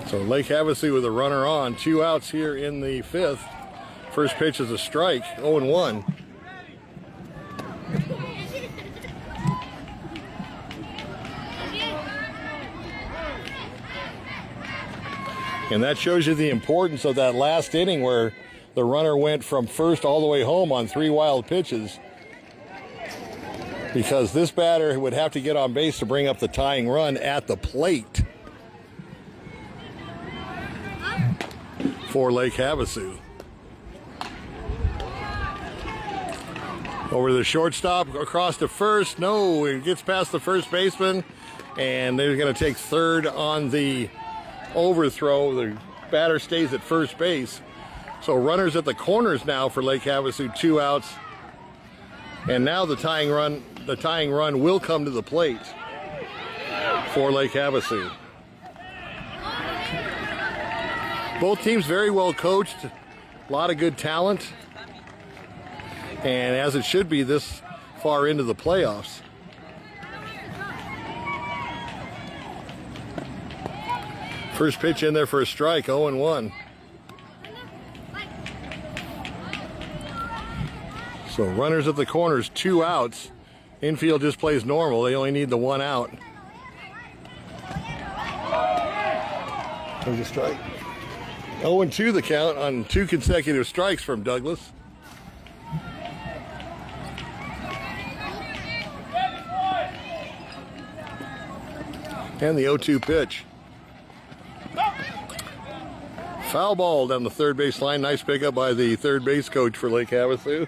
[SPEAKER 1] So Lake Havasu with a runner on, 2 outs here in the 5th. First pitch is a strike, 0-1. And that shows you the importance of that last inning where the runner went from first all the way home on 3 wild pitches. Because this batter would have to get on base to bring up the tying run at the plate for Lake Havasu. Over the shortstop, across to first. No, it gets past the first baseman. And they're going to take third on the overthrow. The batter stays at first base. So runners at the corners now for Lake Havasu, 2 outs. And now the tying run will come to the plate for Lake Havasu. Both teams very well coached, a lot of good talent, and as it should be this far into the playoffs. First pitch in there for a strike, 0-1. So runners at the corners, 2 outs. Infield just plays normal. They only need the 1 out. There's a strike. 0-2 the count on 2 consecutive strikes from Douglas. And the 0-2 pitch. Foul ball down the third base line. Nice pickup by the third base coach for Lake Havasu.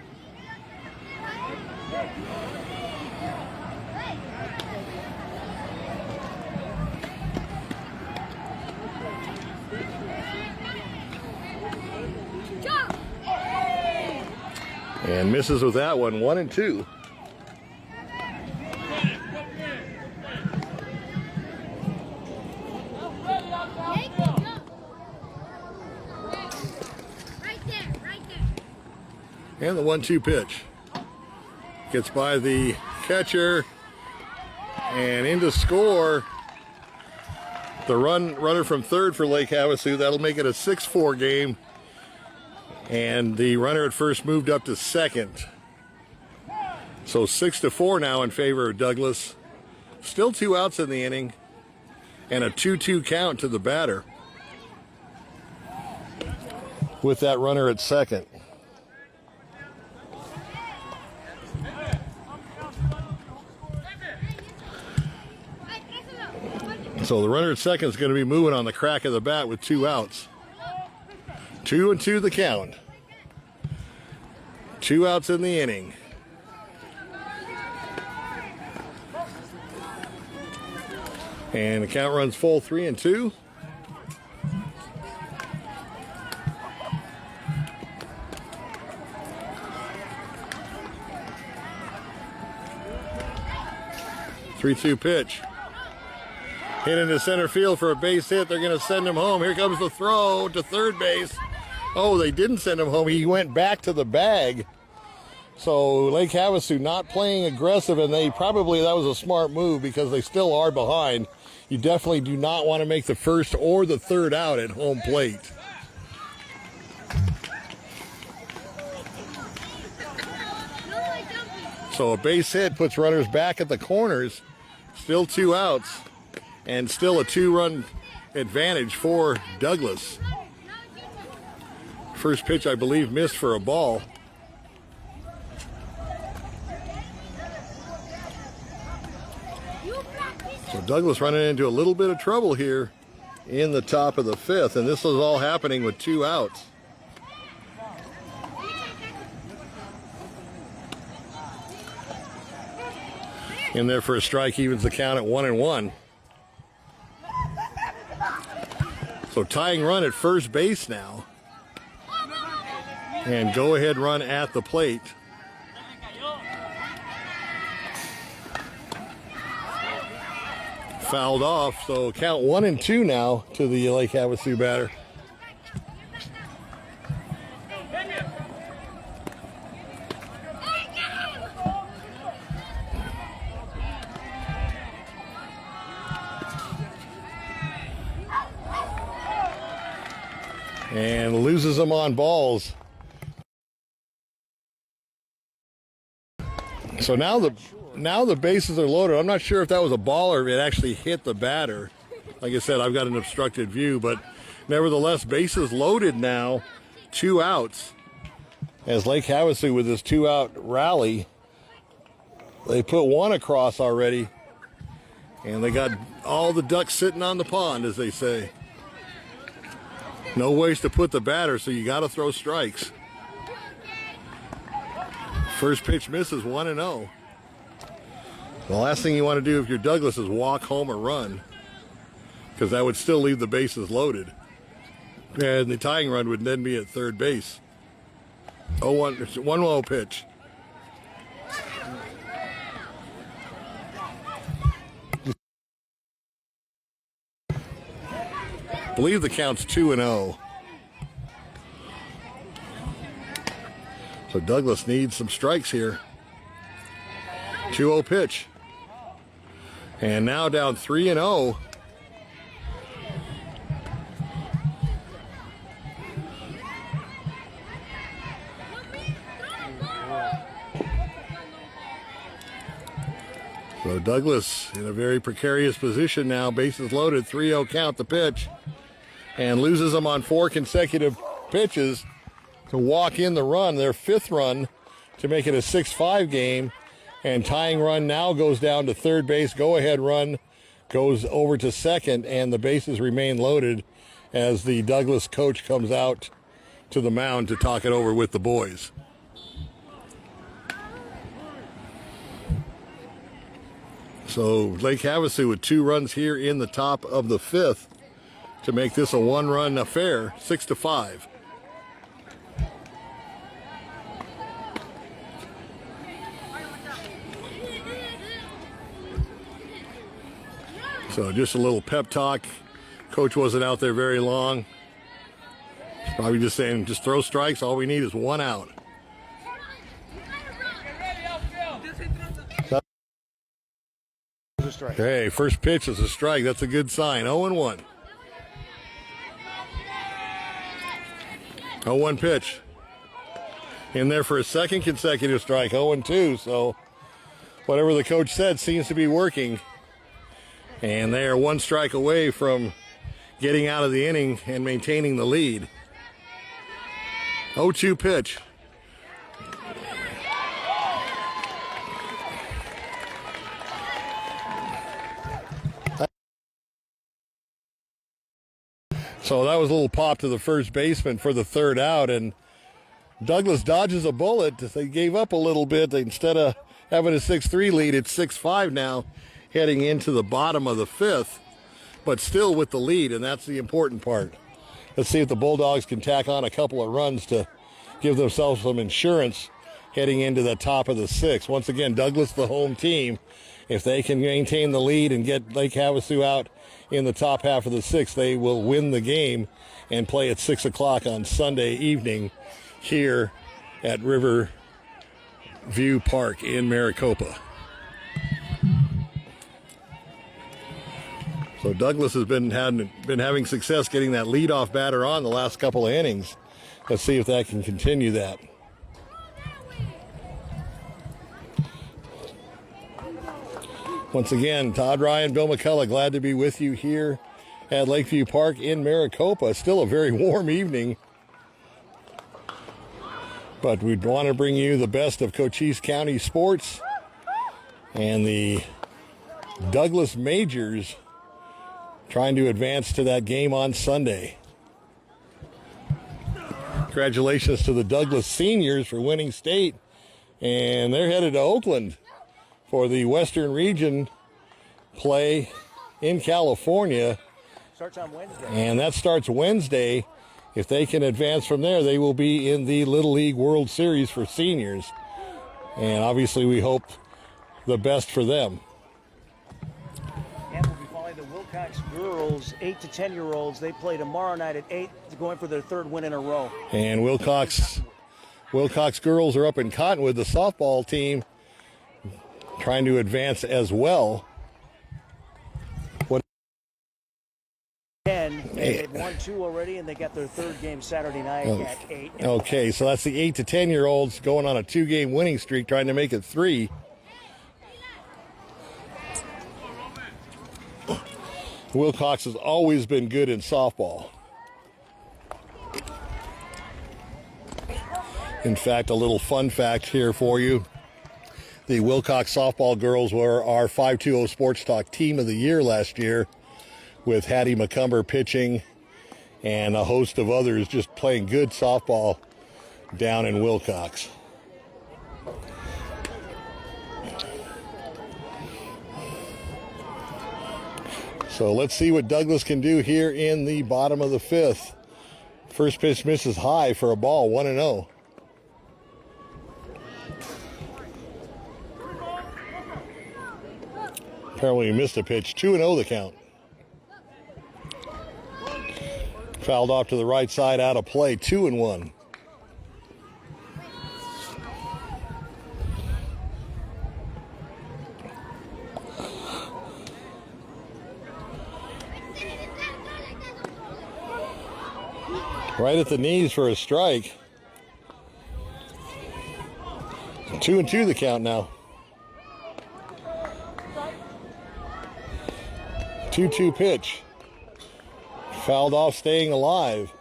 [SPEAKER 1] And misses with that one, 1-2. And the 1-2 pitch. Gets by the catcher and in to score. The runner from third for Lake Havasu. That'll make it a 6-4 game. And the runner at first moved up to second. So 6-4 now in favor of Douglas. Still 2 outs in the inning. And a 2-2 count to the batter with that runner at second. So the runner at second is going to be moving on the crack of the bat with 2 outs. 2-2 the count. 2 outs in the inning. And the count runs full, 3-2. Three-two pitch. Hit into center field for a base hit. They're going to send him home. Here comes the throw to third base. Oh, they didn't send him home. He went back to the bag. So Lake Havasu not playing aggressive, and that was a smart move because they still are behind. You definitely do not want to make the first or the third out at home plate. So a base hit puts runners back at the corners. Still 2 outs. And still a 2-run advantage for Douglas. First pitch, I believe, missed for a ball. So Douglas running into a little bit of trouble here in the top of the fifth, and this is all happening with 2 outs. In there for a strike, evens the count at 1-1. So tying run at first base now. And go ahead run at the plate. Fouled off, so count 1-2 now to the Lake Havasu batter. And loses them on balls. So now the bases are loaded. I'm not sure if that was a ball or if it actually hit the batter. Like I said, I've got an obstructed view, but nevertheless, bases loaded now, 2 outs. As Lake Havasu with this 2-out rally, they put 1 across already, and they got all the ducks sitting on the pond, as they say. No ways to put the batter, so you got to throw strikes. First pitch misses, 1-0. The last thing you want to do if you're Douglas is walk home a run, because that would still leave the bases loaded. And the tying run would then be at third base. 1-0 pitch. I believe the count's 2-0. So Douglas needs some strikes here. 2-0 pitch. And now down 3-0. So Douglas in a very precarious position now. Bases loaded, 3-0 count the pitch. And loses them on 4 consecutive pitches to walk in the run, their 5th run, to make it a 6-5 game. And tying run now goes down to third base. Go-ahead run goes over to second, and the bases remain loaded as the Douglas coach comes out to the mound to talk it over with the boys. So Lake Havasu with 2 runs here in the top of the 5th to make this a 1-run affair, 6-5. So just a little pep talk. Coach wasn't out there very long. He's probably just saying, just throw strikes. All we need is 1 out. Hey, first pitch is a strike. That's a good sign. 0-1. 0-1 pitch. In there for a second consecutive strike. 0-2. So whatever the coach said seems to be working. And they are 1 strike away from getting out of the inning and maintaining the lead. 0-2 pitch. So that was a little pop to the first baseman for the 3rd out, and Douglas dodges a bullet. They gave up a little bit. Instead of having a 6-3 lead, it's 6-5 now, heading into the bottom of the 5th, but still with the lead, and that's the important part. Let's see if the Bulldogs can tack on a couple of runs to give themselves some insurance heading into the top of the 6th. Once again, Douglas, the home team. If they can maintain the lead and get Lake Havasu out in the top half of the 6th, they will win the game and play at 6 o'clock on Sunday evening here at River View Park in Maricopa. So Douglas has been having success getting that leadoff batter on the last couple of innings. Let's see if that can continue that. Once again, Todd Ryan, Bill McCullough, glad to be with you here at Lakeview Park in Maricopa. Still a very warm evening, but we'd want to bring you the best of Cochise County sports and the Douglas majors trying to advance to that game on Sunday. Congratulations to the Douglas seniors for winning state. And they're headed to Oakland for the Western Region play in California.
[SPEAKER 2] Starts on Wednesday.
[SPEAKER 1] And that starts Wednesday. If they can advance from there, they will be in the Little League World Series for seniors. And obviously we hope the best for them.
[SPEAKER 2] And we'll be following the Wilcox girls, 8 to 10-year-olds. They play tomorrow night at 8, going for their 3rd win in a row.
[SPEAKER 1] And Wilcox girls are up in Cottonwood, the softball team, trying to advance as well.
[SPEAKER 2] They've won 2 already, and they got their 3rd game Saturday night at 8.
[SPEAKER 1] Okay, so that's the 8 to 10-year-olds going on a 2-game winning streak, trying to make it 3. Wilcox has always been good in softball. In fact, a little fun fact here for you. The Wilcox softball girls were our 520 Sports Talk Team of the Year last year, with Hattie McCumber pitching and a host of others just playing good softball down in Wilcox. So let's see what Douglas can do here in the bottom of the 5th. First pitch misses high for a ball, 1-0. Apparently he missed a pitch, 2-0 the count. Fouled off to the right side, out of play, 2-1. Right at the knees for a strike. 2-2 the count now. 2-2 pitch. Fouled off, staying alive.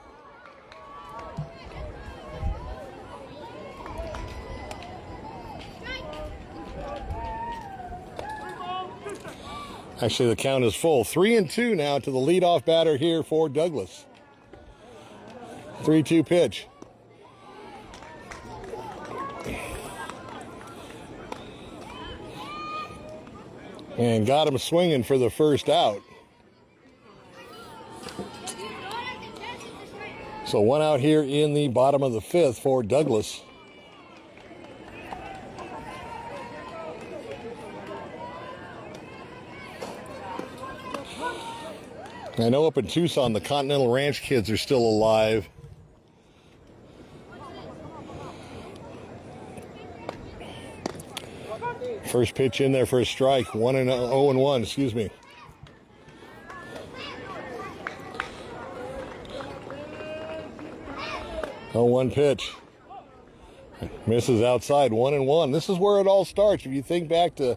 [SPEAKER 1] Actually, the count is full. 3-2 now to the leadoff batter here for Douglas. 3-2 pitch. And got him swinging for the first out. So 1 out here in the bottom of the 5th for Douglas. I know up in Tucson, the Continental Ranch kids are still alive. First pitch in there for a strike, 0-1, excuse me. Oh, 1 pitch. Misses outside, 1-1. This is where it all starts. If you think back to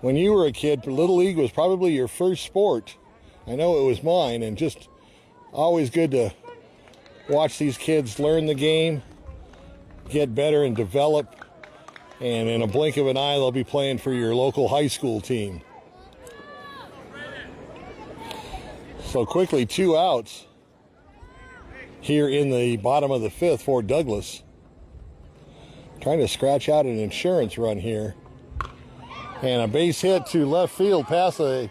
[SPEAKER 1] when you were a kid, Little League was probably your first sport. I know it was mine, and just always good to watch these kids learn the game, get better and develop, and in a blink of an eye, they'll be playing for your local high school team. So quickly, 2 outs here in the bottom of the 5th for Douglas. Trying to scratch out an insurance run here. And a base hit to left field past the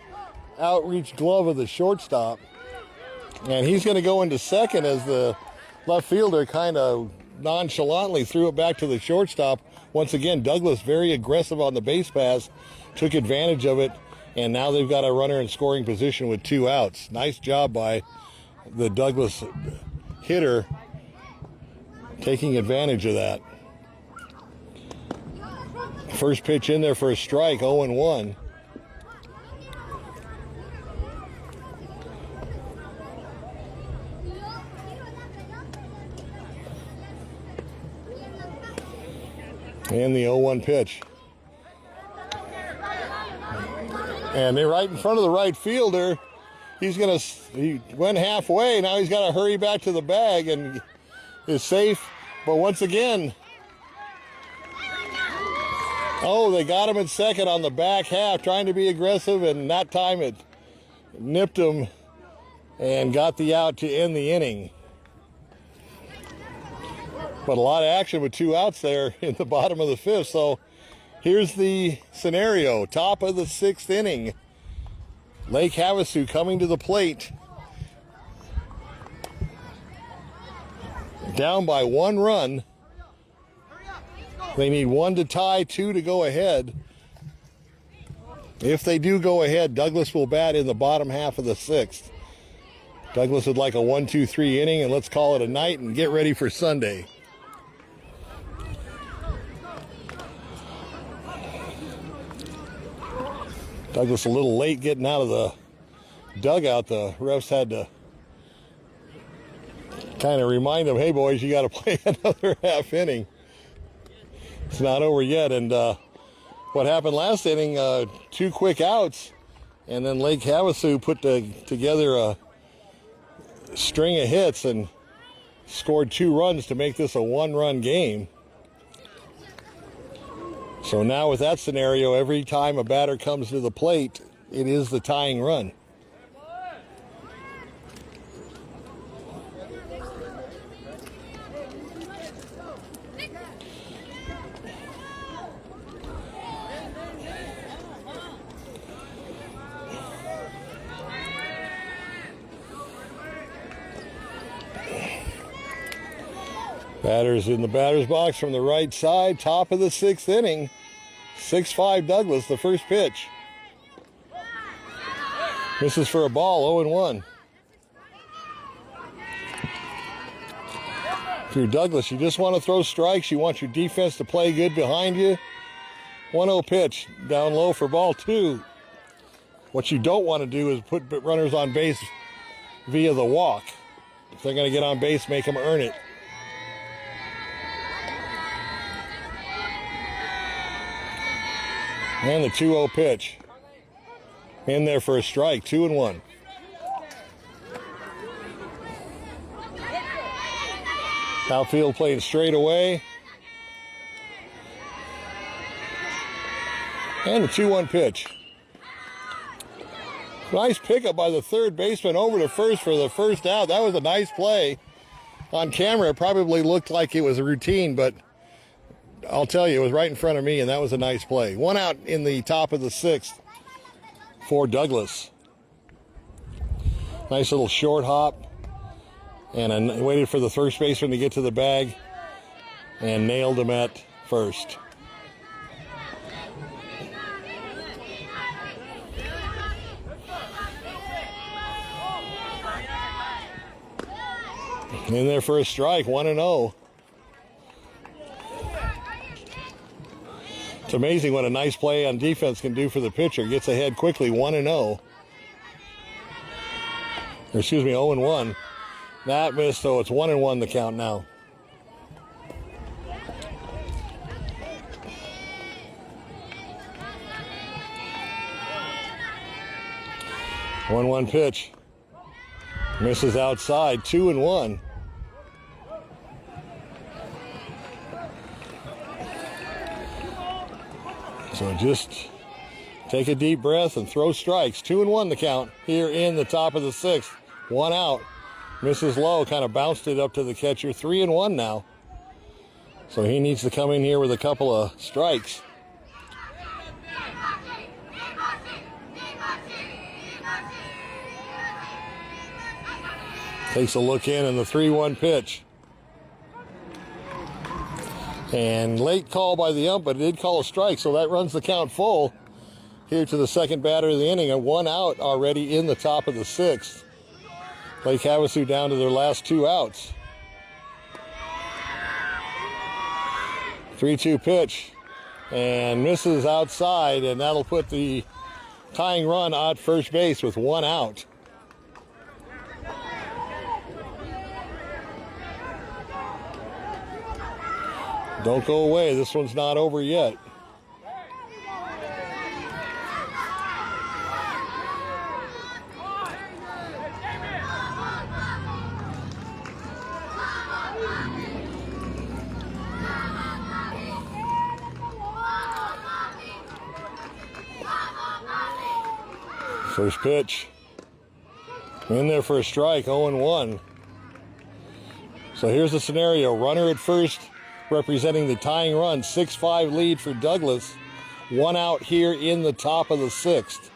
[SPEAKER 1] outreach glove of the shortstop. And he's going to go into second as the left fielder kind of nonchalantly threw it back to the shortstop. Once again, Douglas very aggressive on the base pass, took advantage of it, and now they've got a runner in scoring position with 2 outs. Nice job by the Douglas hitter taking advantage of that. First pitch in there for a strike, 0-1. And the 0-1 pitch. And they're right in front of the right fielder. He went halfway. Now he's got to hurry back to the bag and is safe. But once again, Oh, they got him at second on the back half, trying to be aggressive, and that time it nipped him and got the out to end the inning. But a lot of action with 2 outs there in the bottom of the 5th. So here's the scenario. Top of the 6th inning. Lake Havasu coming to the plate. Down by 1 run. They need 1 to tie, 2 to go ahead. If they do go ahead, Douglas will bat in the bottom half of the 6th. Douglas would like a 1-2-3 inning, and let's call it a night and get ready for Sunday. Douglas a little late getting out of the dugout. The refs had to kind of remind him, hey boys, you got to play another half inning. It's not over yet. And what happened last inning, 2 quick outs, and then Lake Havasu put together a string of hits and scored 2 runs to make this a 1-run game. So now with that scenario, every time a batter comes to the plate, it is the tying run. Batters in the batter's box from the right side, top of the 6th inning. 6-5 Douglas, the first pitch. Misses for a ball, 0-1. If you're Douglas, you just want to throw strikes. You want your defense to play good behind you. 1-0 pitch, down low for ball 2. What you don't want to do is put runners on base via the walk. If they're going to get on base, make them earn it. And the 2-0 pitch. In there for a strike, 2-1. Outfield playing straight away. And the 2-1 pitch. Nice pickup by the third baseman over to first for the first out. That was a nice play. On camera, it probably looked like it was a routine, but I'll tell you, it was right in front of me, and that was a nice play. 1 out in the top of the 6th for Douglas. Nice little short hop. And I waited for the first baseman to get to the bag and nailed him at first. In there for a strike, 1-0. It's amazing what a nice play on defense can do for the pitcher. Gets ahead quickly, 1-0. Excuse me, 0-1. That missed, so it's 1-1 the count now. One pitch. Misses outside, 2-1. So just take a deep breath and throw strikes. 2-1 the count here in the top of the 6th. 1 out. Misses low, kind of bounced it up to the catcher. 3-1 now. So he needs to come in here with a couple of strikes. Takes a look in and the 3-1 pitch. And late call by the ump, but it did call a strike, so that runs the count full here to the second batter of the inning. And 1 out already in the top of the 6th. Lake Havasu down to their last 2 outs. 3-2 pitch. And misses outside, and that'll put the tying run at first base with 1 out. Don't go away. This one's not over yet. First pitch. In there for a strike, 0-1. So here's the scenario. Runner at first representing the tying run. 6-5 lead for Douglas. 1 out here in the top of the 6th.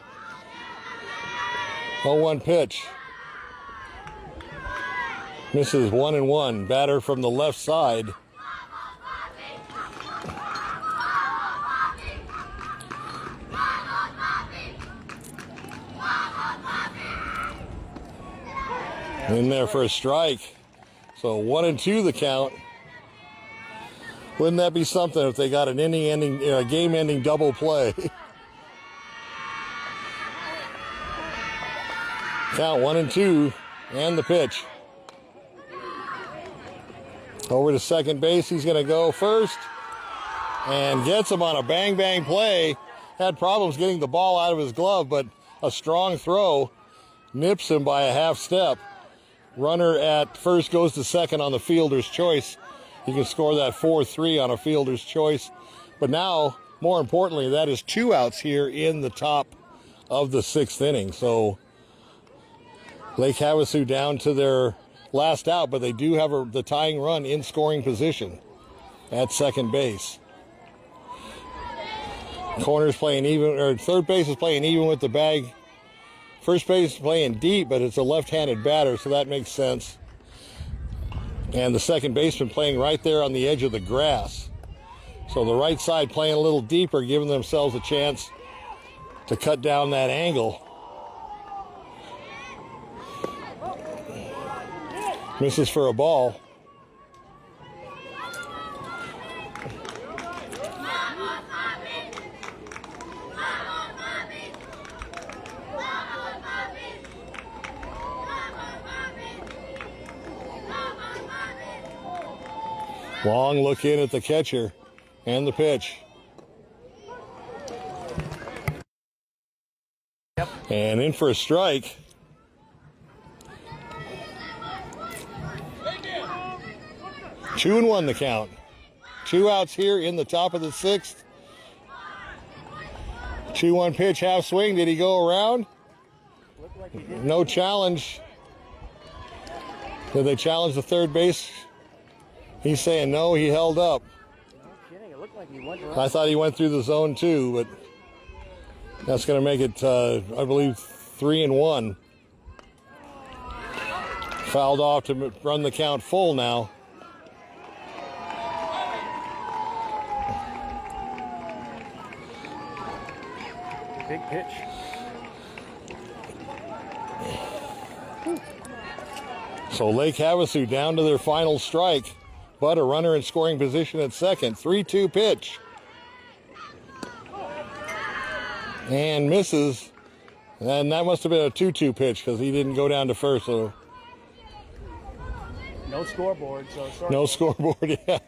[SPEAKER 1] 0-1 pitch. Misses 1-1. Batter from the left side. In there for a strike. So 1-2 the count. Wouldn't that be something if they got an game-ending double play? Count 1-2 and the pitch. Over to second base. He's going to go first and gets him on a bang-bang play. Had problems getting the ball out of his glove, but a strong throw nips him by a half step. Runner at first goes to second on the fielder's choice. You can score that 4-3 on a fielder's choice. But now, more importantly, that is 2 outs here in the top of the 6th inning. So Lake Havasu down to their last out, but they do have the tying run in scoring position at second base. Corner's playing even, or third base is playing even with the bag. First base is playing deep, but it's a left-handed batter, so that makes sense. And the second baseman playing right there on the edge of the grass. So the right side playing a little deeper, giving themselves a chance to cut down that angle. Misses for a ball. Long look in at the catcher and the pitch.
[SPEAKER 2] Yep.
[SPEAKER 1] And in for a strike. Two and 1 the count. 2 outs here in the top of the 6th. 2-1 pitch, half swing. Did he go around?
[SPEAKER 2] Looked like he did.
[SPEAKER 1] No challenge. Did they challenge the third base? He's saying no, he held up.
[SPEAKER 2] No kidding. It looked like he went around.
[SPEAKER 1] I thought he went through the zone too, but that's going to make it, I believe, 3-1. Fouled off to run the count full now.
[SPEAKER 2] Big pitch.
[SPEAKER 1] So Lake Havasu down to their final strike, but a runner in scoring position at second. 3-2 pitch. And misses. And that must have been a 2-2 pitch because he didn't go down to first. So
[SPEAKER 2] No scoreboard, so sorry.
[SPEAKER 1] no scoreboard, yeah.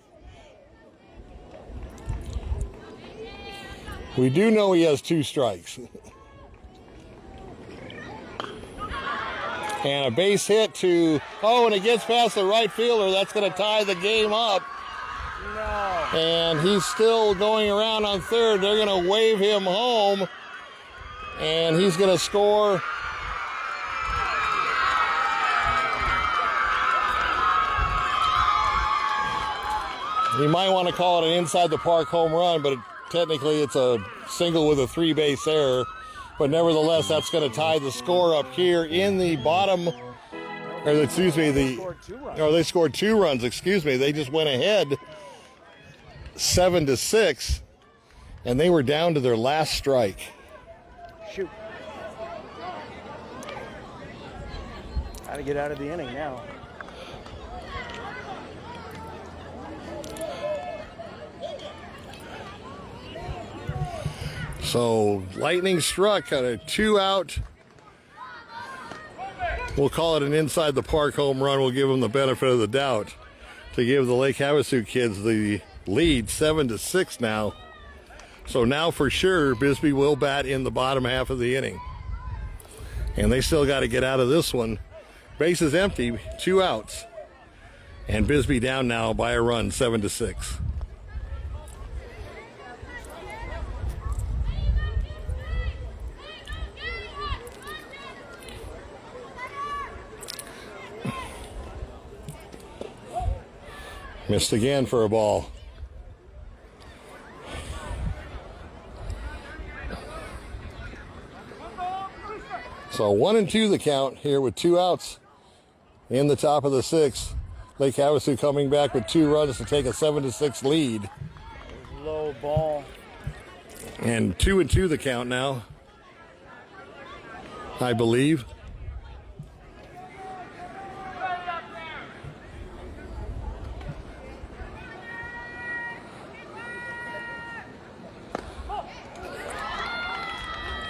[SPEAKER 1] We do know he has 2 strikes. And a base hit to, and it gets past the right fielder. That's going to tie the game up.
[SPEAKER 2] No.
[SPEAKER 1] And he's still going around on third. They're going to wave him home. And he's going to score. You might want to call it an inside the park home run, but technically it's a single with a 3-base error. But nevertheless, that's going to tie the score up here in the bottom, or excuse me, they scored 2 runs, excuse me. They just went ahead 7-6, and they were down to their last strike.
[SPEAKER 2] Shoot. Got to get out of the inning now.
[SPEAKER 1] So lightning struck on a 2-out. We'll call it an inside the park home run. We'll give them the benefit of the doubt to give the Lake Havasu kids the lead, 7-6 now. So now for sure Bisbee will bat in the bottom half of the inning. And they still got to get out of this one. Base is empty, 2 outs. And Bisbee down now by a run, 7-6. Missed again for a ball. So 1-2 the count here with 2 outs in the top of the 6th. Lake Havasu coming back with 2 runs to take a 7-6 lead.
[SPEAKER 2] Low ball.
[SPEAKER 1] And 2-2 the count now, I believe.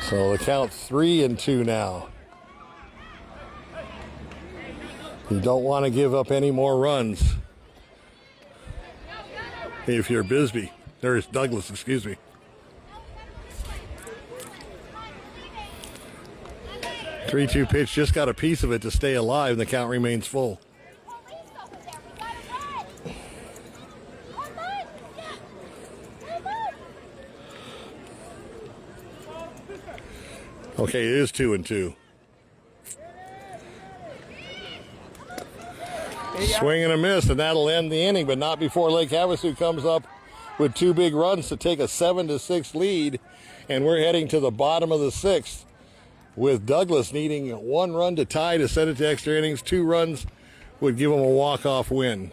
[SPEAKER 1] So the count 3-2 now. You don't want to give up any more runs if you're Bisbee. There's Douglas, excuse me. 3-2 pitch, just got a piece of it to stay alive, and the count remains full. Okay, it is 2-2. Swing and a miss, and that'll end the inning, but not before Lake Havasu comes up with 2 big runs to take a 7-6 lead, and we're heading to the bottom of the 6th with Douglas needing 1 run to tie to send it to extra innings. 2 runs would give them a walk-off win.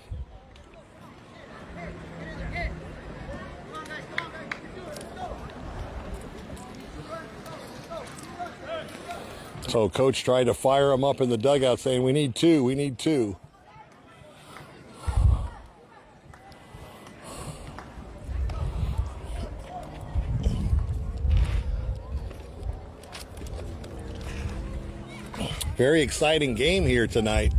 [SPEAKER 1] So coach tried to fire him up in the dugout saying, we need 2, we need 2. Very exciting game here tonight.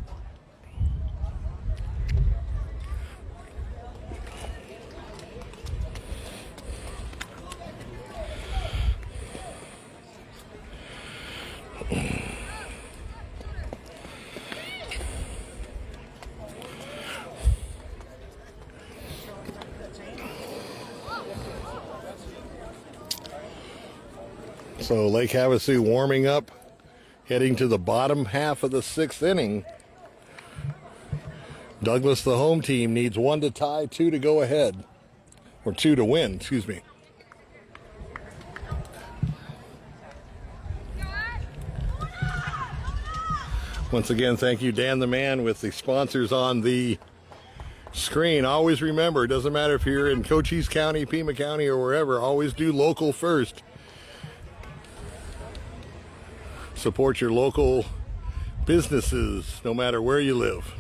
[SPEAKER 1] So Lake Havasu warming up, heading to the bottom half of the 6th inning. Douglas, the home team, needs 1 to tie, 2 to go ahead. Or 2 to win, excuse me. Once again, thank you, Dan the Man, with the sponsors on the screen. Always remember, it doesn't matter if you're in Cochise County, Pima County, or wherever, always do local first. Support your local businesses, no matter where you live.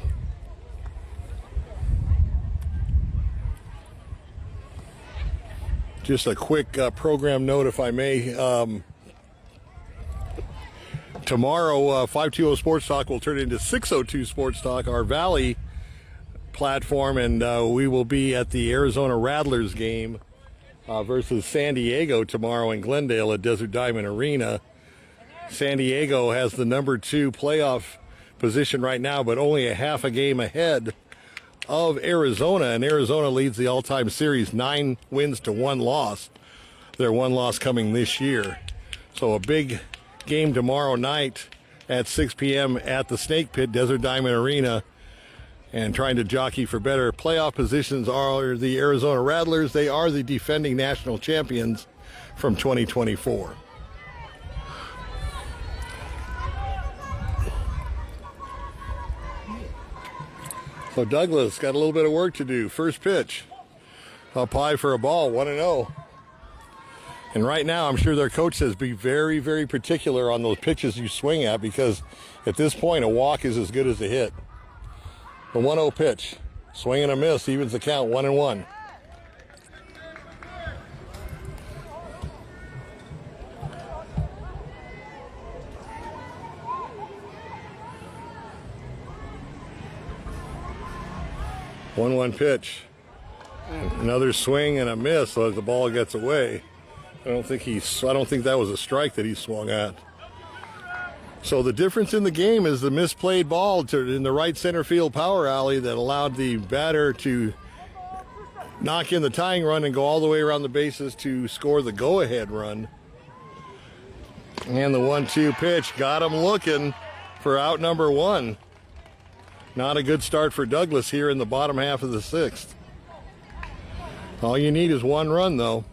[SPEAKER 1] Just a quick program note, if I may. Tomorrow, 520 Sports Talk will turn into 602 Sports Talk, our Valley platform, and we will be at the Arizona Rattlers game versus San Diego tomorrow in Glendale at Desert Diamond Arena. San Diego has the number 2 playoff position right now, but only a half a game ahead of Arizona, and Arizona leads the all-time series 9 wins to 1 loss. Their 1 loss coming this year. So a big game tomorrow night at 6 p.m. at the Snake Pit, Desert Diamond Arena, and trying to jockey for better playoff positions are the Arizona Rattlers. They are the defending national champions from 2024. So Douglas got a little bit of work to do. First pitch, up high for a ball, 1-0. And right now, I'm sure their coach says be very, very particular on those pitches you swing at, because at this point, a walk is as good as a hit. The 1-0 pitch, swing and a miss, evens the count, 1-1. One pitch, another swing and a miss, so as the ball gets away. I don't think that was a strike that he swung at. So the difference in the game is the misplayed ball in the right center field power alley that allowed the batter to knock in the tying run and go all the way around the bases to score the go-ahead run. And the 1-2 pitch got him looking for out number 1. Not a good start for Douglas here in the bottom half of the 6th. All you need is one run, though.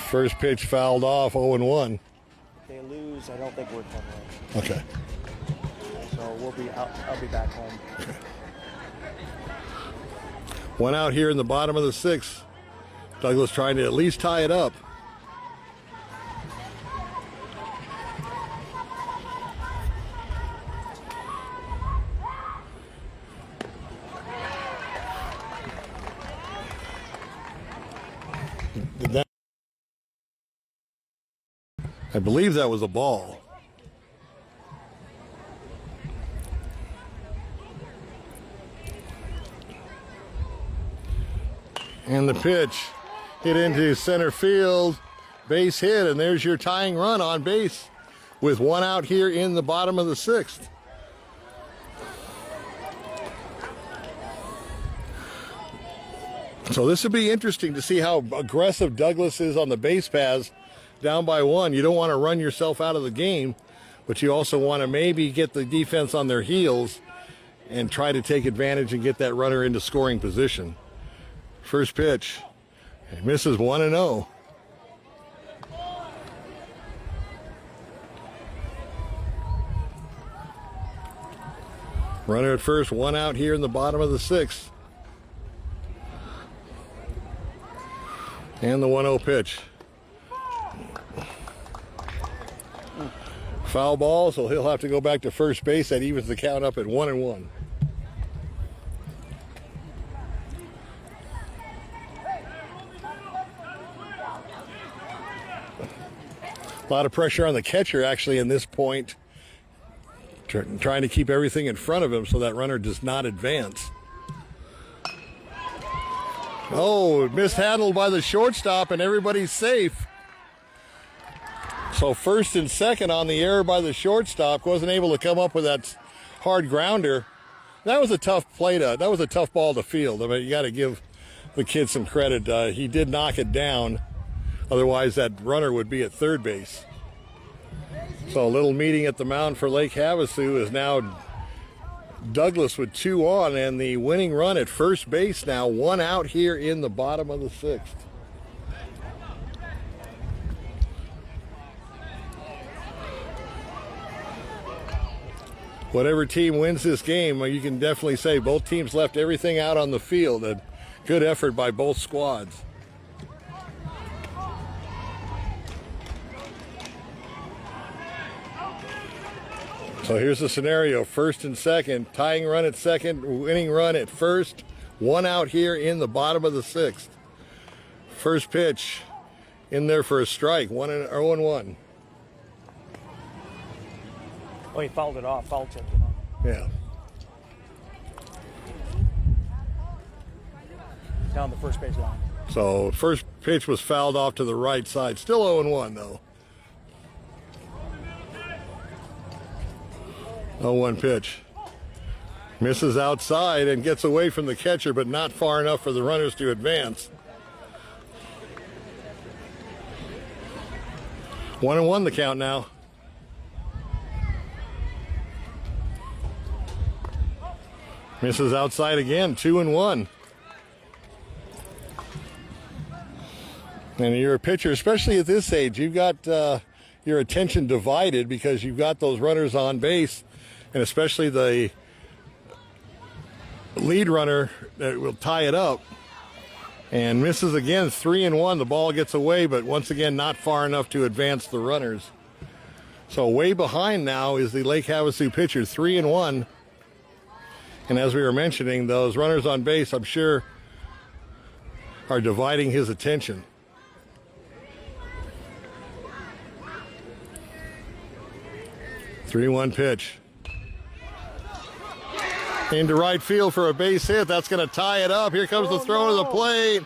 [SPEAKER 1] First pitch fouled off, 0-1.
[SPEAKER 2] If they lose, I don't think we're covering.
[SPEAKER 1] Okay.
[SPEAKER 2] So we'll be out. I'll be back home.
[SPEAKER 1] Okay. One out here in the bottom of the 6th. Douglas trying to at least tie it up. Did that? I believe that was a ball. And the pitch hit into center field, base hit, and there's your tying run on base with one out here in the bottom of the 6th. So this would be interesting to see how aggressive Douglas is on the base paths down by 1. You don't want to run yourself out of the game, but you also want to maybe get the defense on their heels and try to take advantage and get that runner into scoring position. First pitch, and misses 1-0. Runner at first, one out here in the bottom of the 6th. And the 1-0 pitch. Foul ball, so he'll have to go back to first base. That evens the count up at 1-1. A lot of pressure on the catcher actually in this point, trying to keep everything in front of him so that runner does not advance. Oh, mishandled by the shortstop and everybody's safe. So first and second on the error by the shortstop, wasn't able to come up with that hard grounder. That was a tough play that was a tough ball to field. I mean, you got to give the kid some credit. He did knock it down. Otherwise, that runner would be at third base. So a little meeting at the mound for Lake Havasu is now Douglas with 2 on, and the winning run at first base now, 1 out here in the bottom of the 6th. Whatever team wins this game, you can definitely say both teams left everything out on the field. A good effort by both squads. So here's the scenario, first and second, tying run at second, winning run at first, 1 out here in the bottom of the 6th. First pitch in there for a strike, 0-1.
[SPEAKER 2] Oh, he fouled it off, foul checked it off.
[SPEAKER 1] Yeah.
[SPEAKER 2] Down the first base line.
[SPEAKER 1] So first pitch was fouled off to the right side, still 0-1 though. 0-1 pitch. Misses outside and gets away from the catcher, but not far enough for the runners to advance. 1-1 the count now. Misses outside again, 2-1. And you're a pitcher, especially at this age, you've got your attention divided because you've got those runners on base, and especially the lead runner that will tie it up. And misses again, 3-1. The ball gets away, but once again, not far enough to advance the runners. So way behind now is the Lake Havasu pitcher, 3-1. And as we were mentioning, those runners on base, I'm sure, are dividing his attention. Three-one pitch. Into right field for a base hit. That's going to tie it up. Here comes the throw to the plate.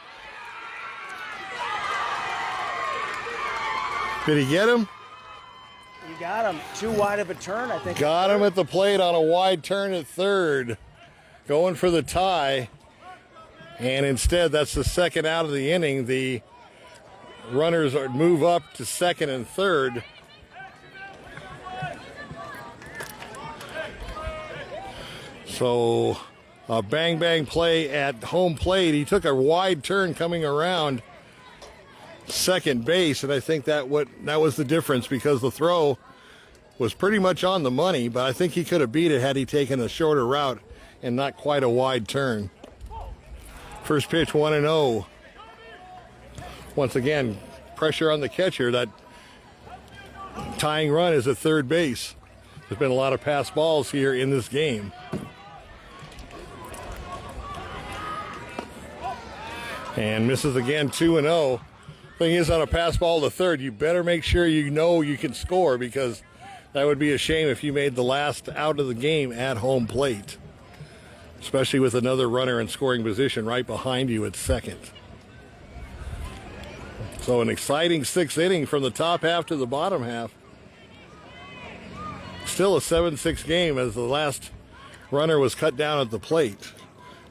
[SPEAKER 1] Did he get him?
[SPEAKER 2] You got him. Too wide of a turn, I think.
[SPEAKER 1] Got him at the plate on a wide turn at third. Going for the tie. And instead, that's the second out of the inning. The runners move up to second and third. So a bang bang play at home plate. He took a wide turn coming around second base, and I think that was the difference, because the throw was pretty much on the money, but I think he could have beat it had he taken a shorter route and not quite a wide turn. First pitch 1-0. Once again, pressure on the catcher. That tying run is at third base. There's been a lot of pass balls here in this game. And misses again, 2-0. Thing is, on a pass ball to third, you better make sure you know you can score, because that would be a shame if you made the last out of the game at home plate, especially with another runner in scoring position right behind you at second. So an exciting sixth inning from the top half to the bottom half. Still a 7-6 game as the last runner was cut down at the plate.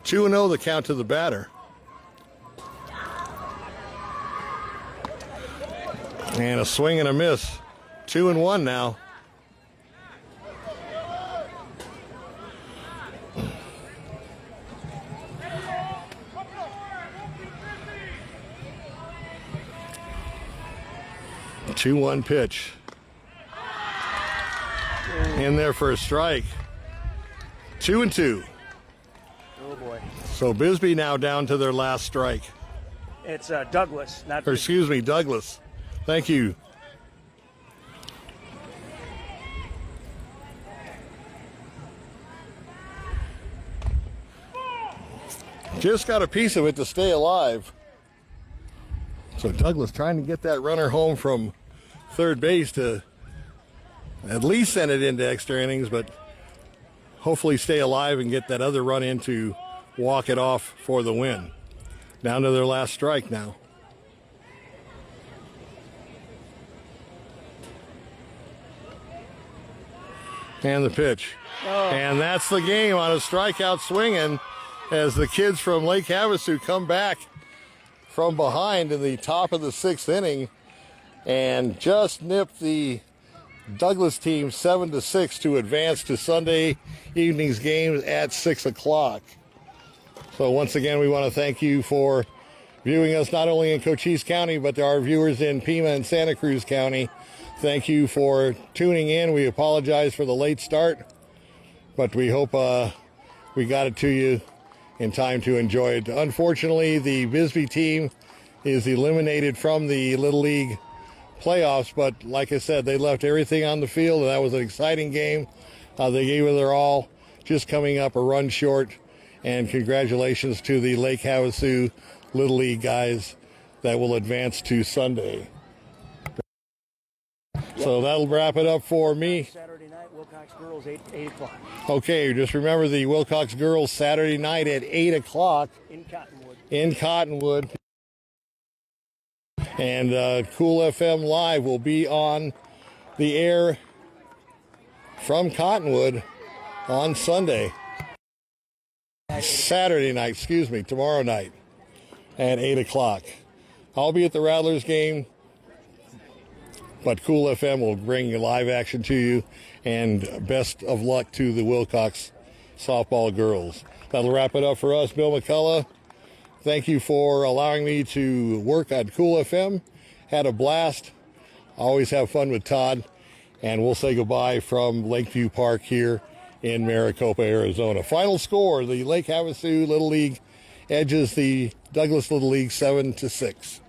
[SPEAKER 1] 2-0 the count to the batter. And a swing and a miss. 2-1 now. A 2-1 pitch. In there for a strike. 2-2.
[SPEAKER 2] Oh boy.
[SPEAKER 1] So Bisbee now down to their last strike.
[SPEAKER 2] It's Douglas, not.
[SPEAKER 1] Or excuse me, Douglas. Thank you. Just got a piece of it to stay alive. So Douglas trying to get that runner home from third base to at least send it into extra innings, but hopefully stay alive and get that other run in to walk it off for the win. Down to their last strike now. And the pitch. Oh. And that's the game on a strikeout swinging as the kids from Lake Havasu come back from behind in the top of the sixth inning and just nip the Douglas team 7-6 to advance to Sunday evening's games at 6 o'clock. So once again, we want to thank you for viewing us not only in Cochise County, but to our viewers in Pima and Santa Cruz County. Thank you for tuning in. We apologize for the late start, but we hope we got it to you in time to enjoy it. Unfortunately, the Bisbee team is eliminated from the Little League playoffs, but like I said, they left everything on the field, and that was an exciting game. They gave it their all, just coming up a run short, and congratulations to the Lake Havasu Little League guys that will advance to Sunday. So that'll wrap it up for me.
[SPEAKER 2] Saturday night, Wilcox Girls, 8 o'clock.
[SPEAKER 1] Okay, just remember the Wilcox Girls Saturday night at 8 o'clock.
[SPEAKER 2] In Cottonwood.
[SPEAKER 1] And Cool FM Live will be on the air from Cottonwood on Sunday. Saturday night, tomorrow night at 8 o'clock. I'll be at the Rattlers game, but Cool FM will bring live action to you, and best of luck to the Wilcox softball girls. That'll wrap it up for us. Bill McCullough, thank you for allowing me to work on Cool FM. Had a blast. Always have fun with Todd, and we'll say goodbye from Lakeview Park here in Maricopa, Arizona. Final score, the Lake Havasu Little League edges the Douglas Little League 7-6.